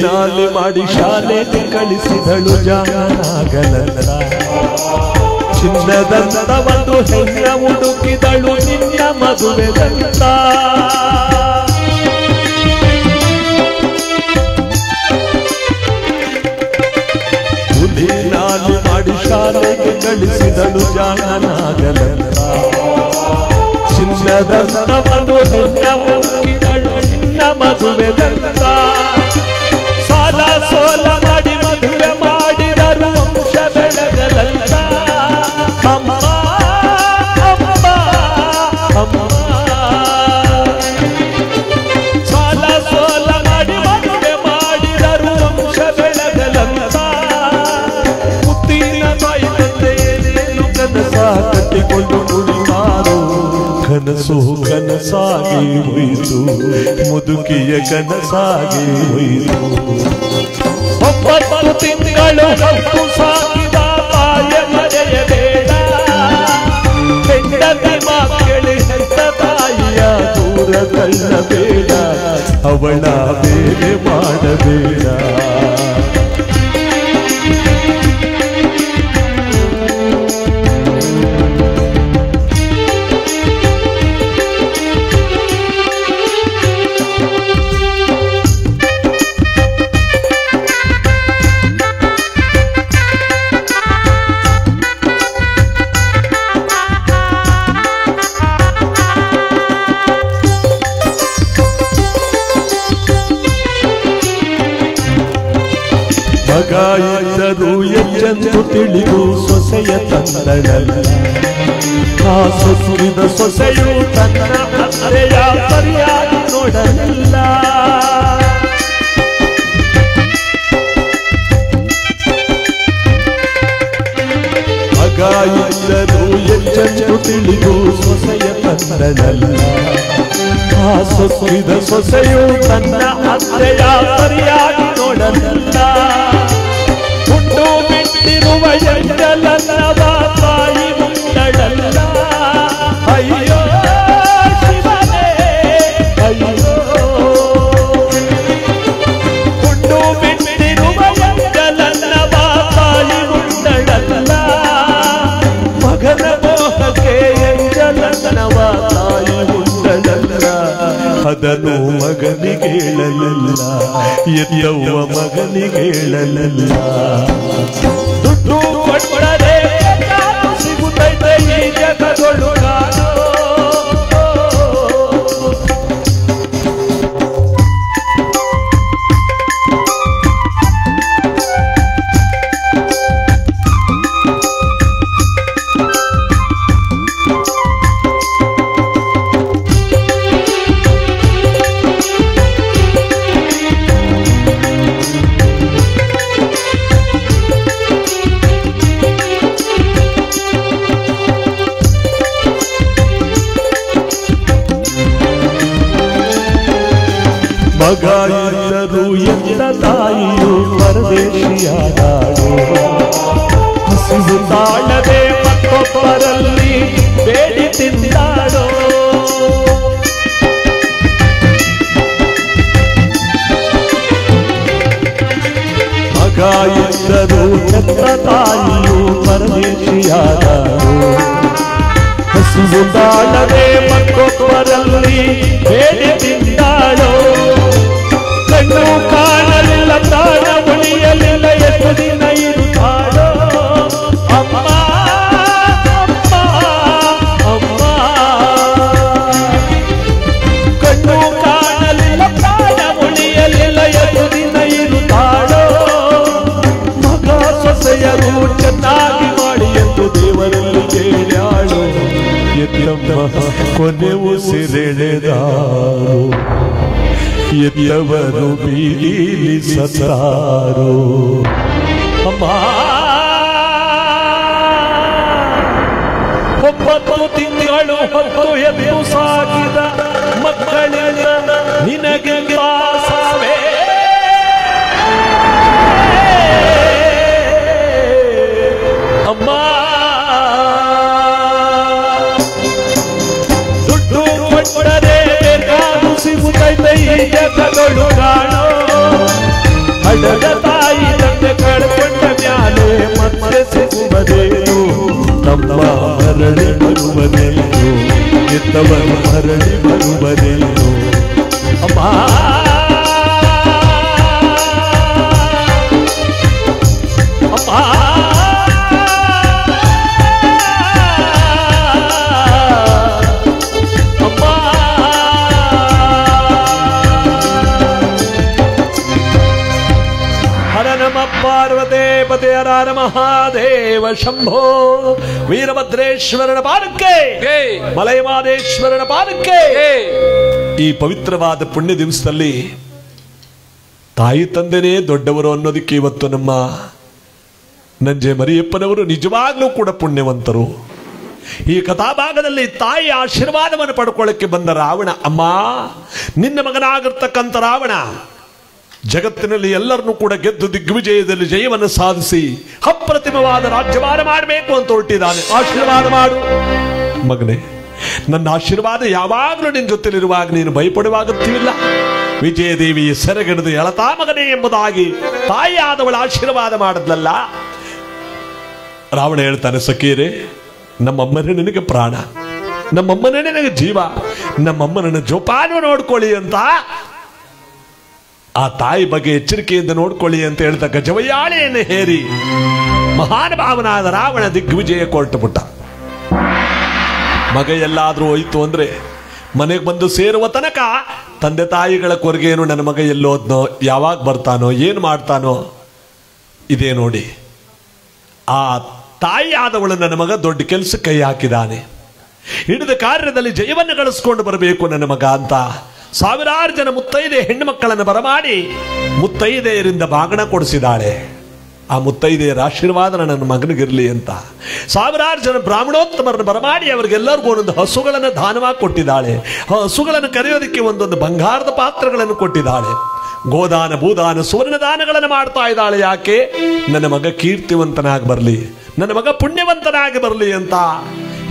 ನಾಲಿ ಮಾಡಿ ಶಾಲೆಗೆ ಕಳಿಸಿದಳು ಜಾಗಲಲ್ಲ, ಚಿನ್ನದಂತ ಒಂದು ಹೆಣ್ಣ ಹುಡುಕಿದಳು ನಿನ್ನ ಮದುವೆದಂತ. ನಾಲಿ ಮಾಡಿ ಶಾಲೆಗೆ ಕಳಿಸಿದಳು ಜಾಗಲಲ್ಲ, ಚಿನ್ನದಂತ ಒಂದು ಹೆಣ್ಣ ಹುಡುಕಿದಳು ನಿನ್ನ ಮದುವೆದಂತ. ಸೋಲ ಮಾಡಿ ಮದುವೆ ಮಾಡಿದರು ವಂಶ ಬೆಳಗಲಲ್ಲ. ಅಮ್ಮ ಅಮ್ಮ ಅಮ್ಮ, ಸೋಲ ಮಾಡಿ ಮದುವೆ ಮಾಡಿದರು ವಂಶ ಬೆಳಗಲಲ್ಲ. ಮುತ್ತಿನ ತಾಯಿ ತಂದೆ ಏನೇನು ಕನಸ ಕಟ್ಟಿಕೊಂಡು ಕುಡಿತಾರೋ, ಕನಸು ಕನಸಾಗಿ ಹೋಯಿತು, ಮುದುಕಿಯ ಕನಸಾಗಿ ಹೋಯಿತು. 9 ತಿಂಗಳು ಹೊತ್ತು ಸಾಕಿದ ತಾಯ ಮರೆಯಬೇಡ, ಹೆಂಡತಿ ಮಕ್ಕಳು ಹೆತ್ತ ತಾಯಿಯ ದೂರ ತಳ್ಳಬೇಡ, ಅವಳ ಬೇರೆ ಮಾಡಬೇಡ. ಮಗ ಇದ್ದರೂ ಎಚ್ಚೆಂದು ತಿಳಿದು ಸೊಸೆಯ ತಂದಳಲ್ಲ, ಆ ಸೊಕ್ಕಿದ ಸೊಸೆಯು ತನ್ನ ಅತ್ತೆಯ ಸರಿಯಾಗಿ ನೋಡಲಿಲ್ಲ. ಮಗ ಇದ್ದರೂ ಎಚ್ಚೆಂದು ತಿಳಿದು ಸೊಸೆಯ ತಂದನಲ್ಲ. ಆ ಸೊಕ್ಕಿದ ಸೊಸೆಯು ತನ್ನ ಅತ್ತೆಯ ಸರಿಯಾಗಿ ನೋಡಲಿಲ್ಲ. ಹುಟ್ಟು ಬಿಟ್ಟಿರುವ ಎಂಜಲನ್ನವ ತಾಯಿ ಮುಂದಳಲ್ಲ. ಅಯ್ಯೋ ಶಿವನೇ ಅಯ್ಯೋ, ಹುಟ್ಟು ಬಿಟ್ಟಿರುವ ಎಂಜಲನ್ನವ ತಾಯಿ ಮುಂದಳಲ್ಲ. ಮಗನ ಮೋಹಕ್ಕೆ ಎಂಜಲನ್ನವ ತಾಯಿ ಮುಂದಳಲ್ಲ. ಅದನ್ನು ಮಗನಿಗೆ ಹೇಳಲಿಲ್ಲ, ಎತ್ತವ್ವ ಮಗನಿಗೆ ಹೇಳಲಿಲ್ಲ. ದುಡ್ಡು ಕೊಟ್ಟರೆ ಸಿಗುತ್ತೈತೆ ಈ ಜಗದೊಳಗಾನೋ. ಮಗ ಇದ್ದರೂ ಎಂದ ತಾಯಿಯು ಪರದೇಶಿಯಾದಾಳು. ಹಸಿವು ತಾಳದೆ ಮತ್ತೊಬ್ಬರಲ್ಲಿ ಬೇಡಿ ತಿಂದಾಳೋ. ಮಗ ಇದ್ದರೂ ಎಂದ ತಾಯಿಯು ಪರದೇಶಿಯಾದಾಳು. ಹಸಿವು ತಾಳದೆ ಮತ್ತೊಬ್ಬರಲ್ಲಿ ಬೇಡಿ ತಿಂದಾಳೋ. ಕಣ್ಣು ಕಾಣಲಿಲ್ಲ ಪ್ರಾಣ ಉಳಿಯಲಿಲ್ಲ ಎಷ್ಟು ದಿನ ಇರುತ್ತಾಳೋ. ಅಮ್ಮ ಅಮ್ಮ ಅಮ್ಮ, ಕಣ್ಣು ಕಾಣಲಿಲ್ಲ ಪ್ರಾಣ ಉಳಿಯಲಿಲ್ಲ ಎಷ್ಟು ದಿನ ಇರುತ್ತಾಳೋ. ಮಗ ಸೊಸೆಯರು ಚೆನ್ನಾಗಿ ಮಾಡಿ ಎಂದು ದೇವರಲ್ಲಿ ಕೇಳ್ಯಾಳು. ಎತ್ತಮ್ಮ ಕೊನೆ ಉಸಿರೆಳೆದಾಳು. ಎತ್ತವರು ಬೀದಿಲಿ ಸತ್ತಾರೋ. ಅಮ್ಮ 9 ತಿಂಗಳು ಹೊತ್ತು ಎದ್ದು ಸಾಕಿದ ಮಕ್ಕಳಿಂದ ನಿನಗೆ ತ್ರಾಸವೇ. ಅಮ್ಮ ದುಡ್ಡು ಕೊಟ್ಟರೆ ಬೇಕಾದು ಸಿಗುತ್ತೈತೆ ಈ ಜಗದೊಳು ಕಾಣೋ. ಹಡದ ತಾಯಿ ತಂದೆ ಕಳ್ಕೊಂಡ ಮ್ಯಾಲೆ ಮತ್ತೆ ಸಿಗುವುದೇನು. ನಮ್ಮ ಮರಳಿ ಬರುವುದೇನು, ಎತ್ತವರು ಮರಳಿ ಬರುವುದೇನು. ಅಮ್ಮ ಅಮ್ಮ ಪಾರ್ವತೆ ಪತೆ ಹರ ಮಹಾದೇವ ಶಂಭೋ. ವೀರಭದ್ರೇಶ್ವರನ ಪಾದಕ್ಕೆ, ಮಲಯಮಾದೇಶ್ವರನ ಪಾದಕ್ಕೆ. ಈ ಪವಿತ್ರವಾದ ಪುಣ್ಯ ದಿವಸದಲ್ಲಿ ತಾಯಿ ತಂದೆನೇ ದೊಡ್ಡವರು ಅನ್ನೋದಕ್ಕೆ ಇವತ್ತು ನಮ್ಮ ನಂಜೆ ಮರಿಯಪ್ಪನವರು ನಿಜವಾಗ್ಲೂ ಕೂಡ ಪುಣ್ಯವಂತರು. ಈ ಕಥಾಭಾಗದಲ್ಲಿ ತಾಯಿ ಆಶೀರ್ವಾದವನ್ನು ಪಡ್ಕೊಳ್ಳಕ್ಕೆ ಬಂದ ರಾವಣ, ಅಮ್ಮ ನಿನ್ನ ಮಗನಾಗಿರ್ತಕ್ಕಂಥ ರಾವಣ ಜಗತ್ತಿನಲ್ಲಿ ಎಲ್ಲರನ್ನೂ ಕೂಡ ಗೆದ್ದು ದಿಗ್ವಿಜಯದಲ್ಲಿ ಜಯವನ್ನು ಸಾಧಿಸಿ ಅಪ್ರತಿಮವಾದ ರಾಜ್ಯಭಾರ ಮಾಡಬೇಕು ಅಂತ ಹೊರಟಿದ್ದಾನೆ. ಆಶೀರ್ವಾದ ಮಾಡು ಮಗನೇ. ನನ್ನ ಆಶೀರ್ವಾದ ಯಾವಾಗಲೂ ನಿನ್ನ ಜೊತೆಲಿರುವಾಗ ನೀನು ಭಯಪಡುವಾಗುತ್ತಿಲ್ಲ. ವಿಜಯದೇವಿ ಸೆರೆಗಿಡಿದು ಎಳತಾ ಮಗನೇ ಎಂಬುದಾಗಿ ತಾಯಿ ಆದವಳ ಆಶೀರ್ವಾದ ಮಾಡಿದ್ಲಲ್ಲ. ರಾವಣ ಹೇಳ್ತಾನೆ, ಸಖೀರೆ ನಮ್ಮಮ್ಮನೇ ನಿನಗೆ ಪ್ರಾಣ, ನಮ್ಮಮ್ಮನೇ ನಿನಗೆ ಜೀವ, ನಮ್ಮಮ್ಮನನ್ನು ಜೋಪಾನ ನೋಡ್ಕೊಳ್ಳಿ ಅಂತ, ಆ ತಾಯಿ ಬಗ್ಗೆ ಎಚ್ಚರಿಕೆಯಿಂದ ನೋಡ್ಕೊಳ್ಳಿ ಅಂತ ಹೇಳ್ದ ಗಜವಯ್ಯಾಳೆಯನ್ನು ಹೇರಿ ಮಹಾನುಭಾವನಾದ ರಾವಣ ದಿಗ್ವಿಜಯ ಕೊಟ್ಟುಬಿಟ್ಟ. ಮಗ ಎಲ್ಲಾದ್ರೂ ಹೋಯ್ತು ಅಂದ್ರೆ ಮನೆಗೆ ಬಂದು ಸೇರುವ ತನಕ ತಂದೆ ತಾಯಿಗಳ ಕೊರಗೇನು, ನನ್ನ ಮಗ ಎಲ್ಲೋದ್ನೋ, ಯಾವಾಗ ಬರ್ತಾನೋ, ಏನು ಮಾಡ್ತಾನೋ ಇದೇ ನೋಡಿ. ಆ ತಾಯಿ ಆದವಳು ನನ್ನ ಮಗ ದೊಡ್ಡ ಕೆಲಸ ಕೈ ಹಾಕಿದಾನೆ, ಹಿಡಿದ ಕಾರ್ಯದಲ್ಲಿ ಜಯವನ್ನು ಗಳಿಸ್ಕೊಂಡು ಬರಬೇಕು ನನ್ನ ಮಗ ಅಂತ ಸಾವಿರಾರು ಜನ ಮುತ್ತೈದೆ ಹೆಣ್ಣು ಮಕ್ಕಳನ್ನು ಬರಮಾಡಿ ಮುತ್ತೈದೆಯರಿಂದ ಬಾಗಣ ಕೊಡಿಸಿದಾಳೆ. ಆ ಮುತ್ತೈದೆಯರ ಆಶೀರ್ವಾದ ನನ್ನ ಮಗನಿಗಿರಲಿ ಅಂತ ಸಾವಿರಾರು ಜನ ಬ್ರಾಹ್ಮಣೋತ್ತಮರನ್ನು ಬರಮಾಡಿ ಅವರಿಗೆಲ್ಲರಿಗೂ ಒಂದೊಂದು ಹಸುಗಳನ್ನು ದಾನವಾಗಿ ಕೊಟ್ಟಿದ್ದಾಳೆ. ಹಸುಗಳನ್ನು ಕರೆಯೋದಕ್ಕೆ ಒಂದೊಂದು ಬಂಗಾರದ ಪಾತ್ರಗಳನ್ನು ಕೊಟ್ಟಿದ್ದಾಳೆ. ಗೋದಾನ ಭೂದಾನ ಸುವರ್ಣ ದಾನಗಳನ್ನು ಮಾಡ್ತಾ ಇದ್ದಾಳೆ. ಯಾಕೆ? ನನ್ನ ಮಗ ಕೀರ್ತಿವಂತನಾಗಿ ಬರಲಿ, ನನ್ನ ಮಗ ಪುಣ್ಯವಂತನಾಗಿ ಬರಲಿ ಅಂತ.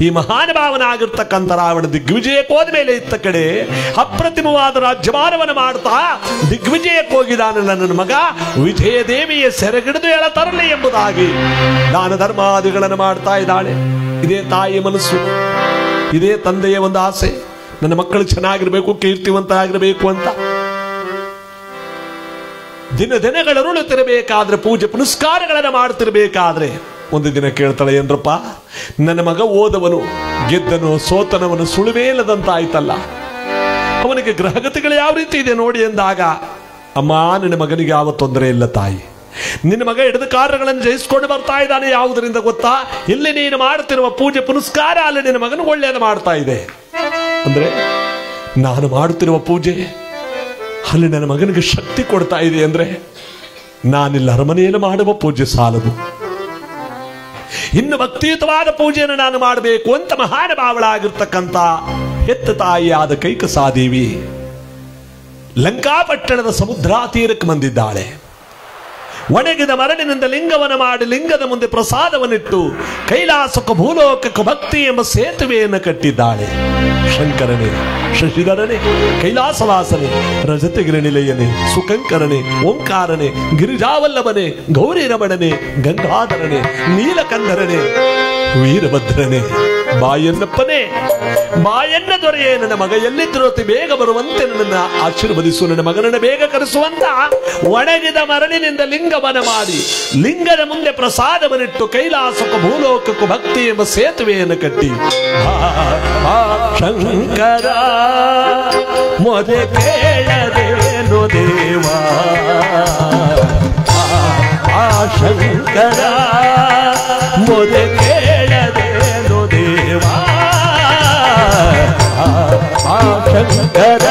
ಈ ಮಹಾನುಭಾವನಾಗಿರ್ತಕ್ಕಂಥ ರಾವಣ ದಿಗ್ವಿಜಯಕ್ಕೆ ಹೋದ ಮೇಲೆ ಇತ್ತ ಕಡೆ ಅಪ್ರತಿಮವಾದ ರಾಜ್ಯಭಾರವನ್ನು ಮಾಡ್ತಾ ದಿಗ್ವಿಜಯಕ್ಕೆ ಹೋಗಿದ್ದಾನಲ್ಲ ನನ್ನ ಮಗ, ವಿಜಯದೇವಿಯ ಸೆರೆಗಿಡಿದು ಎಳ ತರಲಿ ಎಂಬುದಾಗಿ ದಾನ ಧರ್ಮಾದಿಗಳನ್ನು ಮಾಡ್ತಾ ಇದ್ದಾಳೆ. ಇದೇ ತಾಯಿಯ ಮನಸ್ಸು, ಇದೇ ತಂದೆಯ ಒಂದು ಆಸೆ, ನನ್ನ ಮಕ್ಕಳು ಚೆನ್ನಾಗಿರ್ಬೇಕು, ಕೀರ್ತಿವಂತರಾಗಿರ್ಬೇಕು ಅಂತ. ದಿನ ದಿನಗಳುರುಳುತ್ತಿರಬೇಕಾದ್ರೆ, ಪೂಜೆ ಪುನಸ್ಕಾರಗಳನ್ನು ಮಾಡ್ತಿರ್ಬೇಕಾದ್ರೆ ಒಂದು ದಿನ ಕೇಳ್ತಾಳೆ, ಏನ್ರಪ್ಪ ನನ್ನ ಮಗ ಓದವನು, ಗೆದ್ದನು, ಸೋತನವನು, ಸುಳುವೇಲದಂತಾಯ್ತಲ್ಲ, ಅವನಿಗೆ ಗ್ರಹಗತಿಗಳು ಯಾವ ರೀತಿ ಇದೆ ನೋಡಿ ಎಂದಾಗ, ಅಮ್ಮ ನಿನ್ನ ಮಗನಿಗೆ ಯಾವ ತೊಂದರೆ ಇಲ್ಲ ತಾಯಿ, ನಿನ್ನ ಮಗ ಹಿಡಿದ ಕಾರ್ಯಗಳನ್ನು ಜಯಿಸ್ಕೊಂಡು ಬರ್ತಾ ಇದ್ದಾನೆ. ಯಾವುದರಿಂದ ಗೊತ್ತಾ? ಇಲ್ಲಿ ನೀನು ಮಾಡ್ತಿರುವ ಪೂಜೆ ಪುನಸ್ಕಾರ ಅಲ್ಲಿ ನಿನ್ನ ಮಗನಿಗೆ ಒಳ್ಳೆಯದು ಮಾಡ್ತಾ ಇದೆ. ಅಂದ್ರೆ ನಾನು ಮಾಡುತ್ತಿರುವ ಪೂಜೆ ಅಲ್ಲಿ ನನ್ನ ಮಗನಿಗೆ ಶಕ್ತಿ ಕೊಡ್ತಾ ಇದೆ. ಅಂದ್ರೆ ನಾನಿಲ್ಲ ಅರಮನೆಯನ್ನು ಮಾಡುವ ಪೂಜೆ ಸಾಲದು, ಇನ್ನು ಭಕ್ತಿಯುತವಾದ ಪೂಜೆಯನ್ನು ನಾನು ಮಾಡಬೇಕು ಅಂತ ಮಹಾನುಭಾವಳಾಗಿರ್ತಕ್ಕಂಥ ಹೆತ್ತ ತಾಯಿಯಾದ ಕೈಕಸಾದೇವಿ ಲಂಕಾಪಟ್ಟಣದ ಸಮುದ್ರ ತೀರಕ್ಕೆ ಬಂದಿದ್ದಾಳೆ. ಒಣಗಿದ ಮರಳಿನಿಂದ ಲಿಂಗವನ್ನು ಮಾಡಿ ಲಿಂಗದ ಮುಂದೆ ಪ್ರಸಾದವನ್ನಿಟ್ಟು ಕೈಲಾಸಕ್ಕೂ ಭೂಲೋಕಕ್ಕೂ ಭಕ್ತಿ ಎಂಬ ಸೇತುವೆಯನ್ನು ಕಟ್ಟಿದ್ದಾಳೆ. ಶಂಕರನೇ, ಶಶಿಧರನೇ, ಕೈಲಾಸವಾಸನೆ, ರಜತಗಿರಿನಿಲಯನೇ, ಸುಕಂಕರನೇ, ಓಂಕಾರನೇ, ಗಿರಿಜಾವಲ್ಲಭನೇ, ಗೌರಿ ರಮಣನೇ, ಗಂಗಾಧರನೇ, ನೀಲಕಂಧರನೇ, ವೀರಭದ್ರನೇ, ಬಾಯನ್ನಪ್ಪನೇ, ಬಾಯನ್ನ ದೊರೆಯೇ, ನನ್ನ ಮಗ ಎಲ್ಲಿದ್ದರೂ ಅತಿ ಬೇಗ ಬರುವಂತೆ ನನ್ನನ್ನು ಆಶೀರ್ವದಿಸು, ನನ್ನ ಮಗನನ್ನು ಬೇಗ ಕರೆಸುವಂತ ಒಣಗಿದ ಮರಳಿನಿಂದ ಲಿಂಗವನ ಮಾಡಿ ಲಿಂಗದ ಮುಂದೆ ಪ್ರಸಾದವನ್ನಿಟ್ಟು ಕೈಲಾಸಕ್ಕೂ ಭೂಲೋಕಕ್ಕೂ ಭಕ್ತಿ ಎಂಬ ಸೇತುವೆಯನ್ನು ಕಟ್ಟಿ ಶಂಕರ ಮೊದೆ ಕೇಳದೇನು ದೇವಾ, ಶಂಕರ ಮೊದೆ ಕೇಳದೇನು ದೇವಾ, ಶಂಕರ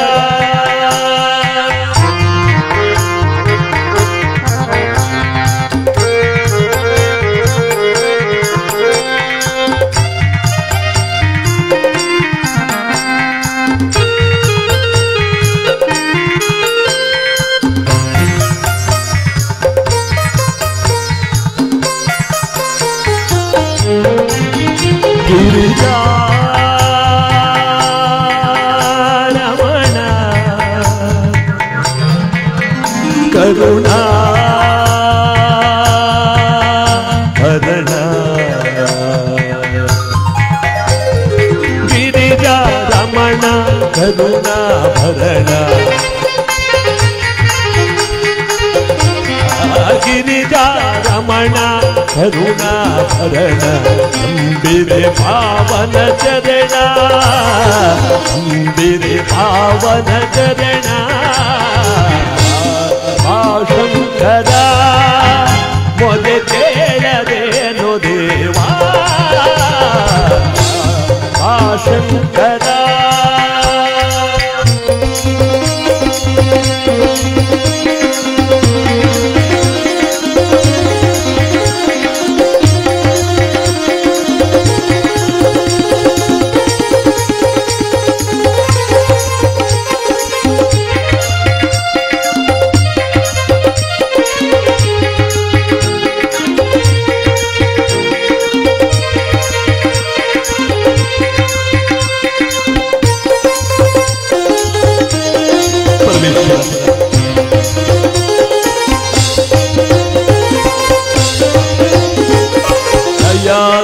ಕರುಣಾ ಭರಣ ಗಿರಿಜಾ ರಮಣ ಕರುಣಾ ಭರಣ, ಗಿರಿಜಾ ರಮಣ ಕರುಣಾ ಭರಣ, ಅಂಬಿರೆ ಪಾವನ ಚರಣ, ಅಂಬಿರೆ ಪಾವನ ಚರಣ, ಶಂಕರ ಮೊದೆ ಕೇಳದೇನು ದೇವಾ, ಶಂಕರ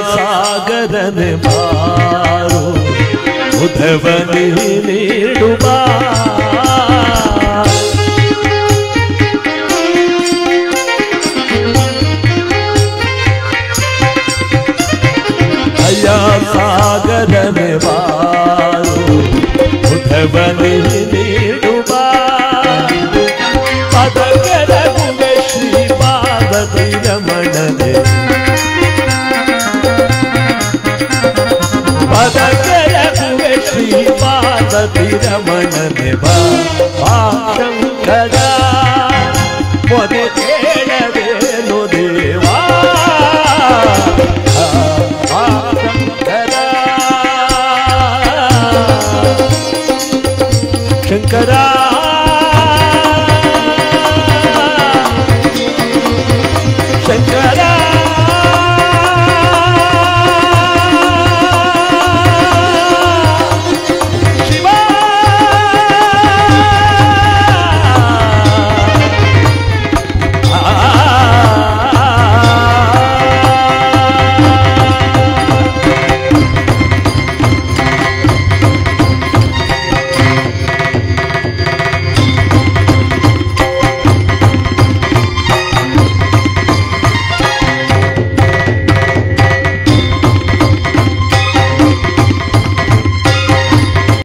ಸಾಗರನೆ ಬಾರು ಉಧವನಿ ನೀಡುವ, ಅಯ್ಯ ಸಾಗರನೆ ಬಾರು ಉಧವನಿ ನೀಡುವ, ಪದಕರಗುವೆ ಶ್ರೀ ಪಾರ್ವತಿ ರಮಣನೆ, ಪದಕರ ಪಾರ್ವತಿ ರಮಣನೆ ಬಾ ಶಂಕರ ಮೊದೆ ಕೇಳದೇನು ದೇವಾ